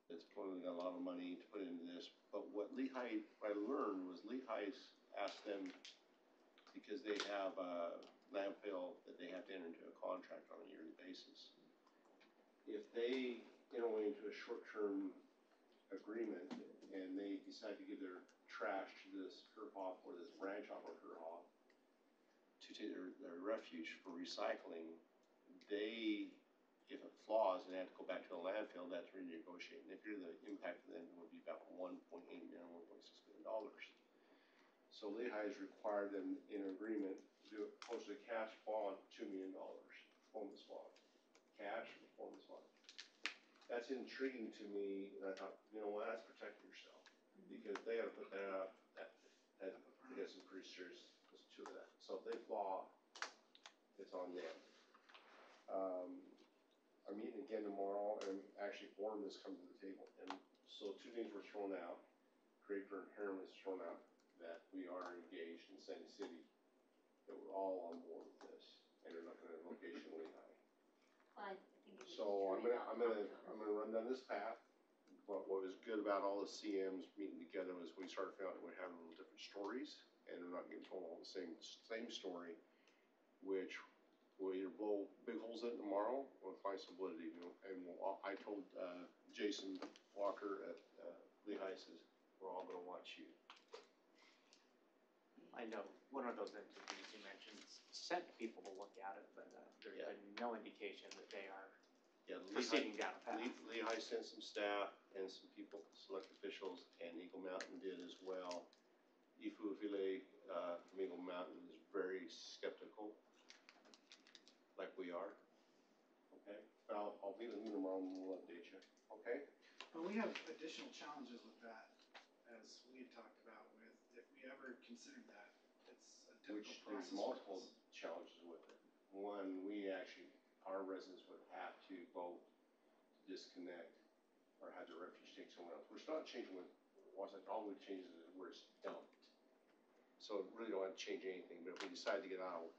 that's clearly got a lot of money to put into this. But what I learned was Lehigh's asked them, because they have a landfill that they have to enter into a contract on a yearly basis. If they enter into a short-term agreement and they decide to give their trash to this Herhoff or this branch off of Herhoff to take their refuge for recycling, if it flaws and they have to go back to a landfill, that's renegotiate. And if you're the impact to them, it would be about $1.8 million, $1.6 million. So Lehigh has required them in agreement to do a post a cash bond, $2 million, performance bond. Cash, performance bond. That's intriguing to me, and I thought, you know what, that's protecting yourself. Because they gotta put that up, they got some pretty serious to that. So if they flaw, it's on them. I'm meeting again tomorrow, and actually Orm has come to the table, and so 2 names were thrown out. Draper and Herriman was thrown out, that we are engaged in Sandy City, that we're all on board with this, and they're looking at a location in Lehigh. Well, I think it's So I'm true. gonna run down this path. What was good about all the CMs meeting together was we started finding out we have a little different stories, and we're not getting told all the same story, which we'll either blow big holes in it tomorrow or find some validity. And I told Jason Walker at Lehigh, says, we're all gonna watch you. I know one of those entities you mentioned sent people to look at it, but there's been no indication that they are Yeah, proceeding down the path. Lehigh sent some staff and some people, select officials, and Eagle Mountain did as well. Ifufile, from Eagle Mountain is very skeptical, like we are. Okay, but I'll meet with you tomorrow and we'll update you, okay? But we have additional challenges with that, as we had talked about with, if we ever considered that, it's a difficult Which process. there's multiple challenges with it. One, our residents would have to vote to disconnect or have the refuge take somewhere else. We're not changing what Wasatch, all we change is where it's dumped. So it really don't have to change anything, but if we decide to get out of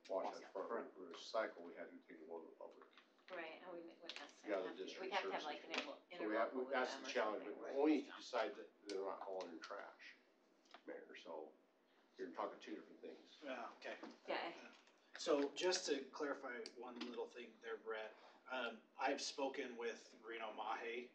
Wasatch Front or recycle, we have to take it over to the public. Right, and we wouldn't Yeah, necessarily the district we'd have to have services. like an So interlocal with them or that's the challenge, something but where only if it's you decide that they're not hauling your trash, Mayor, so you're talking two different things. Okay. Yeah. So just to clarify one little thing there, Brett, I've spoken with Reno Mahe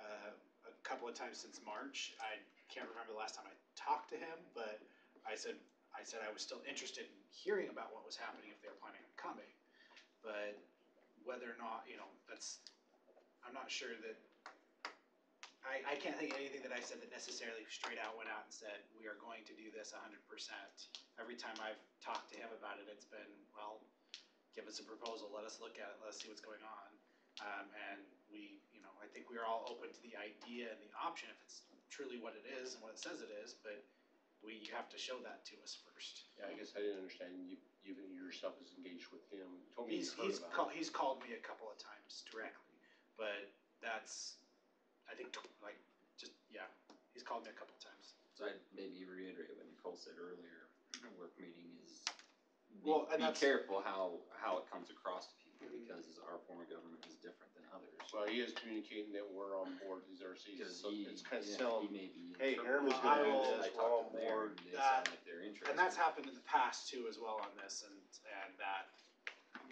a couple of times since March. I can't remember the last time I talked to him, but I said I was still interested in hearing about what was happening if they were planning on coming. But whether or not, I'm not sure that, I can't think of anything that I said that necessarily straight out went out and said, we are going to do this 100%. Every time I've talked to him about it, it's been, well, give us a proposal, let us look at it, let us see what's going on. And we, I think we're all open to the idea and the option if it's truly what it is and what it says it is, but you have to show that to us first. Yeah, I guess I didn't understand you yourself as engaged with him. You told me He's called me a couple of times directly, but that's, I think, he's called me a couple of times. So I'd maybe reiterate what Nicole said earlier, a work meeting is, be that's careful how it comes across to people, because our form of government is different than others. Well, he is communicating that we're on board these RCs, so it's kind of He selling. may be. Hey, Herriman's I gonna do will- this, I we're on talked to the mayor, board. and they sound like they're interested. And that's happened in the past too as well on this, and that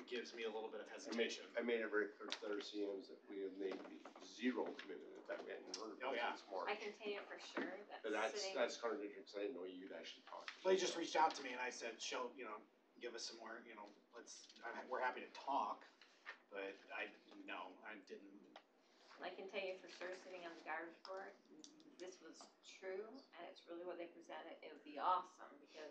gives me a little bit of hesitation. I made it very clear to the RCMs that we have made zero commitment, in fact, we hadn't heard of it Oh, yeah. since March. I can tell you for sure But sitting. that's contradictory, because I didn't know you'd actually talk. Well, he just reached out to me and I said, give us some more, we're happy to talk, but I didn't. I can tell you for sure, sitting on the guard report, this was true, and it's really what they presented, it would be awesome, because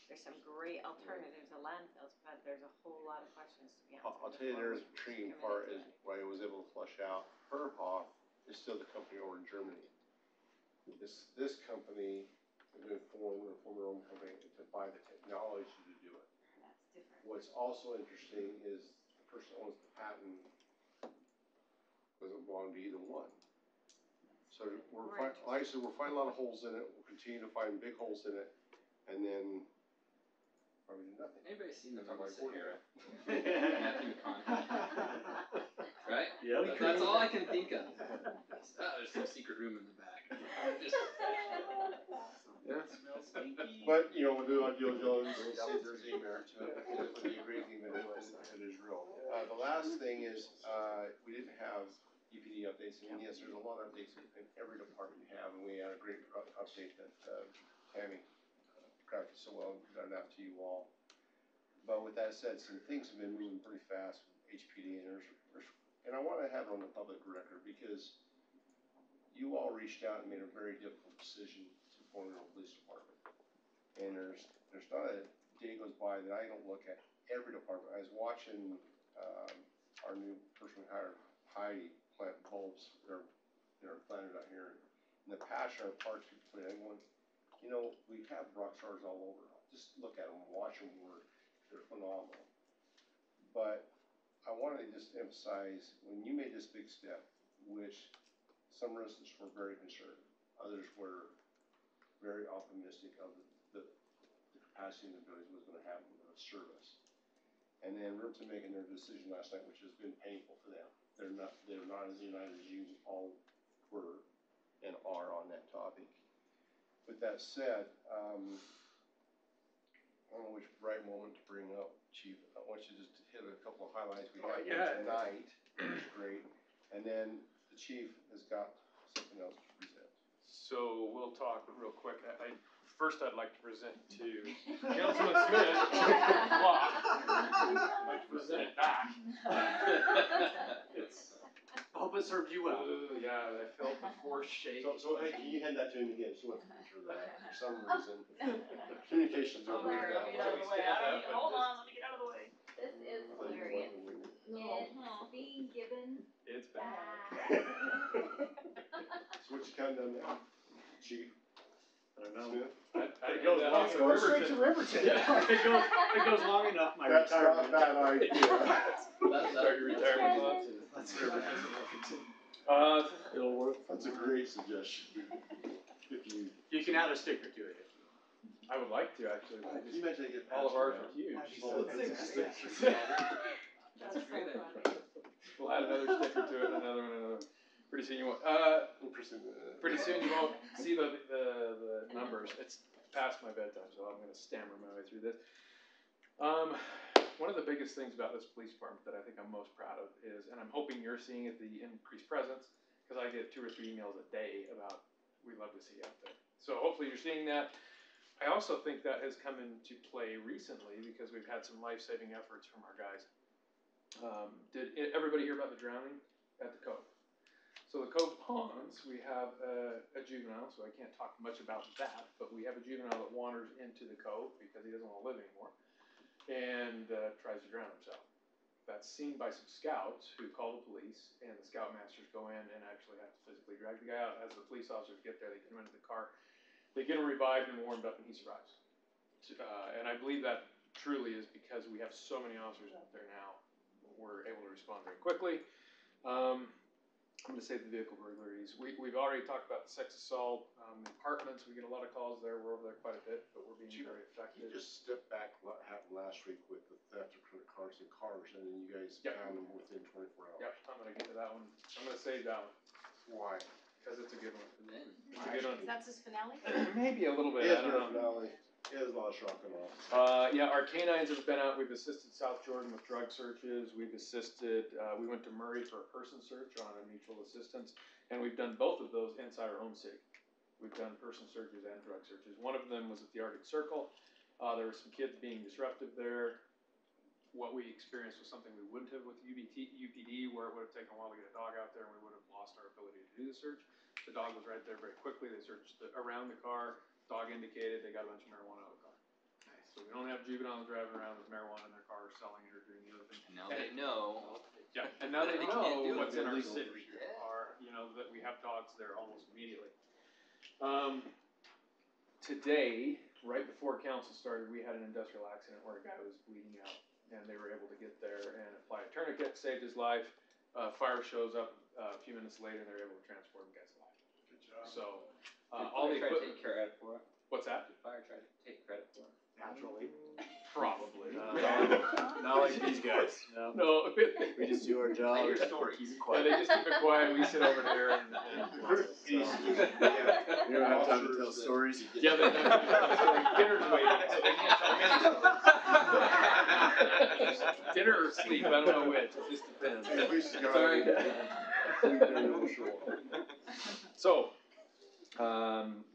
there's some great alternatives to landfills, but there's a whole lot of questions to be answered. I'll tell you, before there's we a intriguing commit part to is it. what I was able to flush out. Herhoff is still the company over in Germany. This company is going to form their own company to buy the technology to do it. That's different. What's also interesting is the person that owns the patent doesn't belong to either one. So like I said, we're finding a lot of holes in it. We'll continue to find big holes in it, and then probably do nothing. Anybody seen the That's movie my Sahara? board. Matthew McConaughey. Right? Yeah, That's all I can think of. There's some secret room in the back. Just, yeah. Smells stinky. But, we'll do our due diligence, see if there's any merit to it, because it would be a great thing that it is real. The last thing is, we didn't have EPD updates, and yes, there's a lot of updates in every department you have, and we had a great update that Tammy crafted so well, and got it out to you all. But with that said, some things have been moving pretty fast with HPD, and I want to have it on the public record, because you all reached out and made a very difficult decision to form your own police department. And there's not a day goes by that I don't look at every department. I was watching our new person we hired, Heidi, plant bulbs. They're planted out here. And the passion our parks people put in, we have rock stars all over. Just look at them, watch them work. They're phenomenal. But I want to just emphasize, when you made this big step, which some residents were very concerned, others were very optimistic of the capacity of the buildings was going to have service. And then Riverton making their decision last night, which has been painful for them. They're not as united as you all were and are on that topic. With that said, I don't know which right moment to bring up, Chief. I want you just to hit a couple of highlights we had tonight, which is great. And then the Chief has got something else to present. So we'll talk real quick. First, I'd like to present to Councilman Smith, clock. I'd like to present it back. It's, I hope it served you well. yeah, I felt the force shake. So hey, can you hand that to him again, so we can picture that, for some reason, communications are. Hilarious. Get out of the way. Hold on, let me get out of the way. This is hilarious. No. It's being given It's bad. back. So what you counting down now, Chief I don't know. Smith? It goes that long- off it to goes straight to Riverton. Yeah. It goes long enough, my That's not a retirement. bad idea. Start your retirement clock. That's Riverton. It'll work. That's a great suggestion. If you. You can add a sticker to it. I would like to, actually. Can you imagine they get All of passed ours around? are huge. That'd be All so the fantastic. That's so funny. We'll add another sticker to it, another one, another one. Pretty soon you won't, pretty soon you won't see the numbers. It's past my bedtime, so I'm gonna stammer my way through this. One of the biggest things about this police department that I think I'm most proud of is, and I'm hoping you're seeing it, the increased presence, because I get 2 or 3 emails a day about, we'd love to see you out there. So hopefully you're seeing that. I also think that has come into play recently because we've had some life-saving efforts from our guys. Did everybody hear about the drowning at the Cove? So the Cove Ponds, we have a juvenile, so I can't talk much about that, but we have a juvenile that wanders into the Cove because he doesn't want to live anymore and tries to drown himself. That's seen by some scouts who call the police, and the scoutmasters go in and actually have to physically drag the guy out. As the police officers get there, they get him into the car, they get him revived and warmed up, and he survives. And I believe that truly is because we have so many officers out there now. We're able to respond very quickly. I'm going to say the vehicle burglaries. We've already talked about the sex assault, the apartments. We get a lot of calls there. We're over there quite a bit, but we're being very You effective. just step back what happened last week with the theft of credit cards and cars, and then you guys Yep. found them within 24 hours. Yep, I'm going to get to that one. I'm going to save that one Why? because it's a good one. Then, It's a good one. That's his finale? Maybe a little bit. He I has don't know. finale. He has a lot of shock and awe. Yeah, our canines have been out. We've assisted South Jordan with drug searches. We've assisted, we went to Murray for a person search on a mutual assistance, and we've done both of those inside our own city. We've done person searches and drug searches. One of them was at the Arctic Circle. There were some kids being disruptive there. What we experienced was something we wouldn't have with UPD, where it would have taken a while to get a dog out there, and we would have lost our ability to do the search. The dog was right there very quickly. They searched around the car. Dog indicated they got a bunch of marijuana out of the car. So we don't have juveniles driving around with marijuana in their car, selling it or doing the other thing. and now they know. Yeah, and now they They can't do know it. what's in our Illegal. city, or, you know, that we have dogs there almost immediately. Today, right before council started, we had an industrial accident where a guy was bleeding out, and they were able to get there and apply a tourniquet, saved his life. Fire shows up a few minutes later, and they're able to transport the guy's life. Good job. So, Did all the fire try to equipment, take credit for it? what's that? Did fire try to take credit for it? Naturally. Probably. Not like these guys, no. No. We just do our job. Like your and stories. keep it Yeah, quiet. they just keep it quiet. We sit over there and We don't have time to tell stories. yeah, they don't. Dinner's waiting, so they can't tell me stories. Dinner or sleep, I don't know which. It just depends. Hey, at least you got Sorry. So,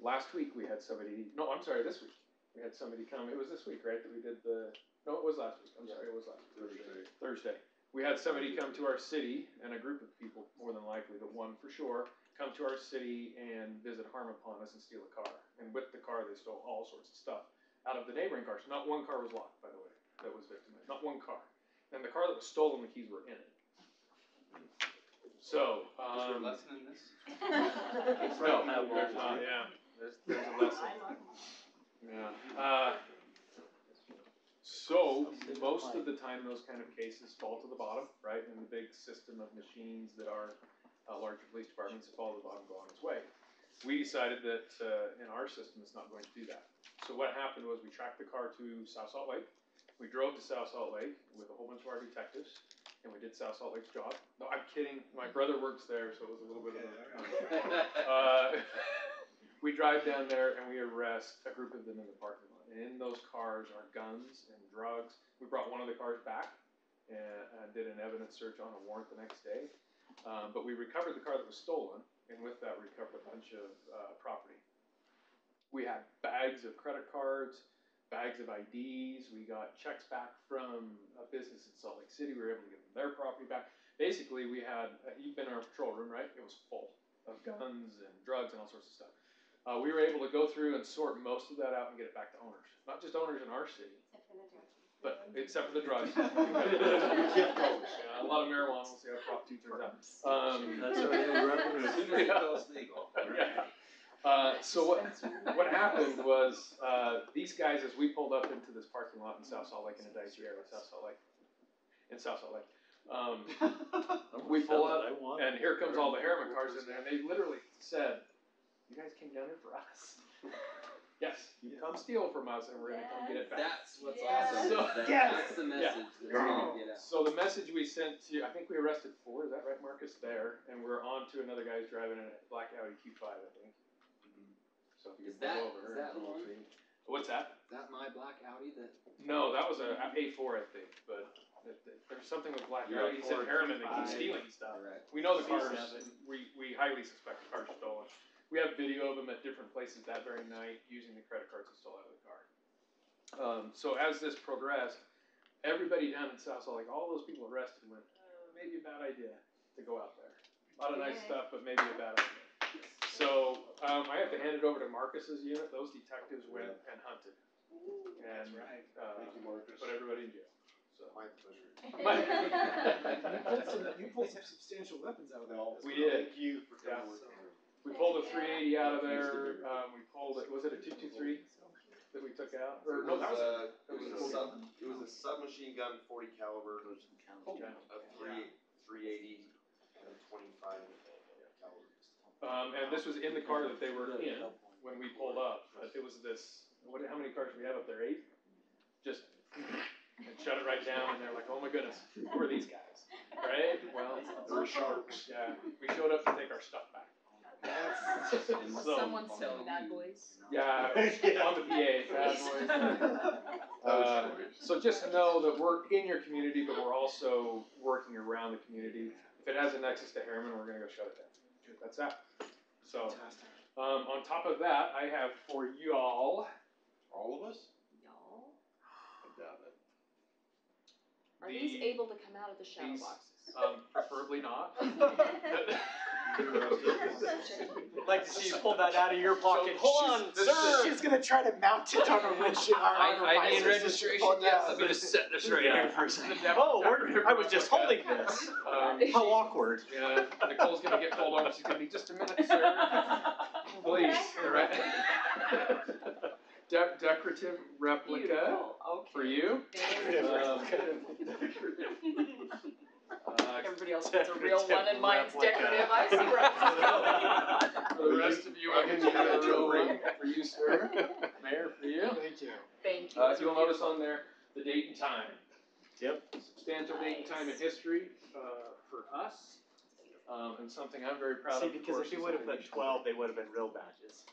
last week we had somebody. No, I'm sorry. This week we had somebody come. It was this week, right? That we did the. No, it was last week. I'm sorry. It was last week. Thursday. We had somebody come to our city, and a group of people, more than likely, but one for sure, come to our city and visit, harm upon us, and steal a car. And with the car, they stole all sorts of stuff out of the neighboring cars. Not one car was locked, by the way, that was victimized. Not one car. And the car that was stolen, the keys were in it. So, Is there a lesson in this? no, there's not. Yeah, there's a lesson. Yeah. So most of the time, those kind of cases fall to the bottom, right? In the big system of machines that are larger police departments that fall to the bottom, go on its way. We decided that in our system, it's not going to do that. So what happened was we tracked the car to South Salt Lake. We drove to South Salt Lake with a whole bunch of our detectives, and we did South Salt Lake's job. No, I'm kidding. My brother works there, so it was a little bit of a. We drive down there and we arrest a group of them in the parking lot. And in those cars are guns and drugs. We brought one of the cars back and did an evidence search on a warrant the next day. But we recovered the car that was stolen, and with that, we recovered a bunch of property. We had bags of credit cards, bags of IDs. We got checks back from a business in Salt Lake City. We were able to give them their property back. Basically, we had, you've been in our patrol room, right? It was full of guns and drugs and all sorts of stuff. We were able to go through and sort most of that out and get it back to owners. Not just owners in our city, but except for the drugs. Yeah, a lot of marijuana. We'll see how Prop 2 turns out. That's how they revenue. As soon as it goes legal. Yeah. So what happened was these guys, as we pulled up into this parking lot in South Salt Lake, in a dicey area, South Salt Lake, we pull up, and here comes all the Herriman cars in there, and they literally said, "You guys came down here for us." Yes, you come steal from us, and we're gonna come get it back. That's what's awesome. That's the message that's gonna get out. So the message we sent to, I think we arrested 4, is that right, Marcus? There, and we're on to another guy's driving a black Audi Q5, I think. So if you Is could that, pull over. is that the one? What's that? Is that my black Audi that? No, that was a A4, I think, but there's something with black You're Audis in Herriman that keep stealing stuff. Correct. We know the cars, we highly suspect the cars are stolen. We have video of them at different places that very night using the credit cards that stole out of the car. So as this progressed, everybody down in South Salt Lake, all those people arrested went, maybe a bad idea to go out there. A lot of nice stuff, but maybe a bad idea. So I have to hand it over to Marcus's unit. Those detectives went and hunted. And Thank you, Marcus. put everybody in jail. So. My pleasure. You pulled some substantial weapons out of that. We did. Thank you for coming with me. We pulled a 380 out of there. We pulled it. Was it a 223 that we took out? Or no, that was It was a submachine gun, 40 caliber, a 380 and 25 caliber. and this was in the car that they were in when we pulled up. But it was this. How many cars do we have up there? 8. Just and shut it right down. And they're like, "Oh my goodness, who are these guys?" Right? Well, They're sharks. yeah. We showed up to take our stuff back. Someone singing Bad Boys. Yeah, on the PA, Bad Boys. So just know that we're in your community, but we're also working around the community. If it has a nexus to Herriman, we're gonna go shut it down. That's that. So, on top of that, I have for y'all. All of us? Y'all? I doubt it. Are these able to come out of the shadow these- boxes? Preferably not. I'd like to see you pull that out of your pocket. Hold on, this- sir. She's gonna try to mount it on a windshield. ID and registration, yeah, let me just set this right here for a second. Oh, I was just holding this. How awkward. Yeah, Nicole's gonna get pulled over. She's gonna be just a minute, sir. Please, all right. Decorative replica for you. Everybody else gets a real one and mine's decorative. I see where this is going. For the rest of you, I'm gonna get a real one for you, sir. Mayor, for you. Thank you. Thank you. You'll notice on there the date and time. Yep. Substantial date and time in history for us, and something I'm very proud See, of. because if you would have put 12, they would have been real badges.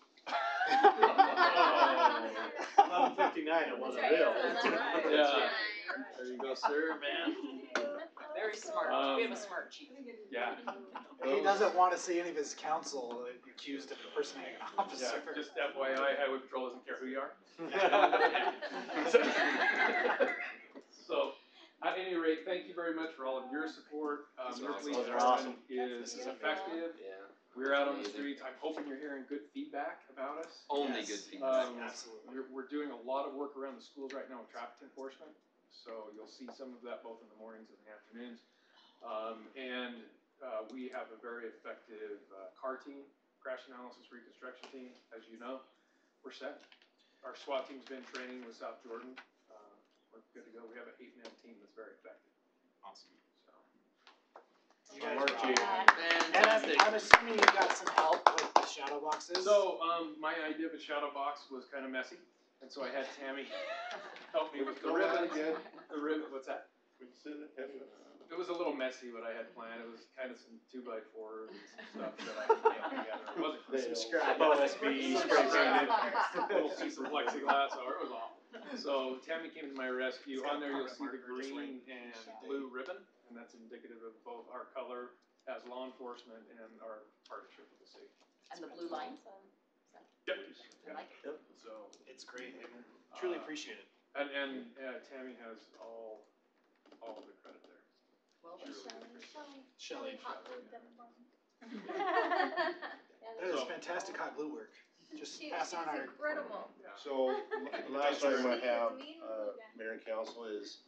11:59, it wasn't real. That's right. Yeah. There you go, sir, man. Very smart. We have a smart chief. Yeah. He doesn't want to see any of his counsel accused of impersonating an Yeah, officer. just FYI, Highway Patrol doesn't care who you are. So, at any rate, thank you very much for all of your support. Your police Those are department is effective. Yeah. We're out on the streets. I'm hoping you're hearing good feedback about us. Only Yes. good feedback. Absolutely. We're doing a lot of work around the schools right now with traffic enforcement. So you'll see some of that both in the mornings and the afternoons. We have a very effective car team, crash analysis reconstruction team, as you know. We're set. Our SWAT team's been training with South Jordan. We're good to go. We have an 8-man team that's very effective. Awesome. So. You guys Work, rock. Chief. Fantastic. And I'm assuming you got some help with the shadow boxes. So, my idea of a shadow box was kind of messy, and so I had Tammy help me with the ribbon. The ribbon, what's that? It was a little messy what I had planned. It was kind of some 2x4s and some stuff that I had nailed together. It wasn't Some great. scrap. OSB spray painted. Little piece of plexiglass, or it was awful. So Tammy came to my rescue. On there you'll see the green and blue ribbon, and that's indicative of both our color as law enforcement and our partnership with the city. And the blue lines? I like it. So, It's great, and truly appreciate it. and Tammy has all the credit there. Well, Shelley, hot glued them for me. that is fantastic hot glue work. Just pass on our. incredible. So, the last item I have, Mayor and Council is,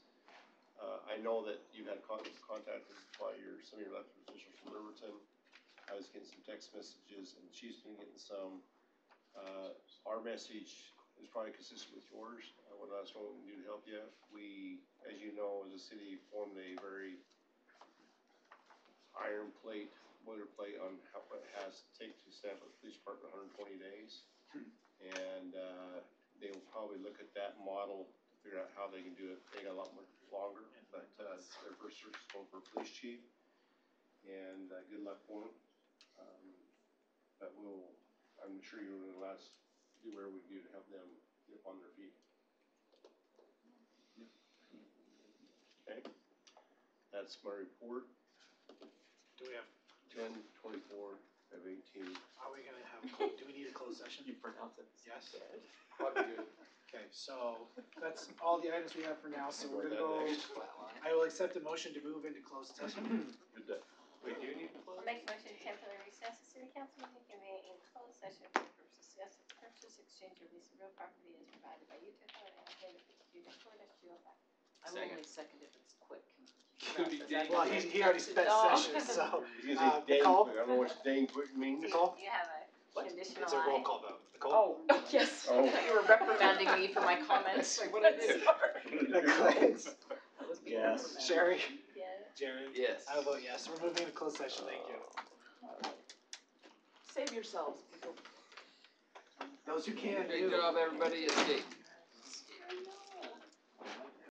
I know that you've had contacted by some of your elected officials from Riverton. I was getting some text messages and she's been getting some. Our message is probably consistent with yours. What else we can do to help you? We, as you know, as a city, formed a very iron plate, boilerplate on what it has to take to stand up the police department 120 days. And they will probably look at that model to figure out how they can do it. They got a lot more longer, but their first search is going for a police chief. And good luck for them. But I'm sure you're going to do whatever we can do to help them get up on their feet. Okay, that's my report. Do we have? 10/24/18. Are we gonna have? Do we need a closed session? You pronounce it. Yes. Probably good. Okay, so that's all the items we have for now. So we're gonna go. I will accept a motion to move into closed session. Good day. Wait, do you need to close? I'll make a motion to temporarily recess the city council meeting, convene in closed session for the purpose of purchase, exchange, or lease of real property as provided by Utah Code and benefits due to Florida 205. I will only second if it's quick. Could be dangerous. Well, he already spent session, so. He's gonna say dang Nicole? quick. I don't know what dang quick means. Nicole? You have a conditional It's a roll aye. call vote. Nicole? Oh, yes. Oh. You were reprimanding me for my comments. Like, what'd I do? Clarence? That was being Yes. reprimanded. Sherry? Yeah. Jared? Yes. I vote yes. We're moving into closed session. Thank you. Save yourselves, people. Those who can. Great job, everybody. Escape.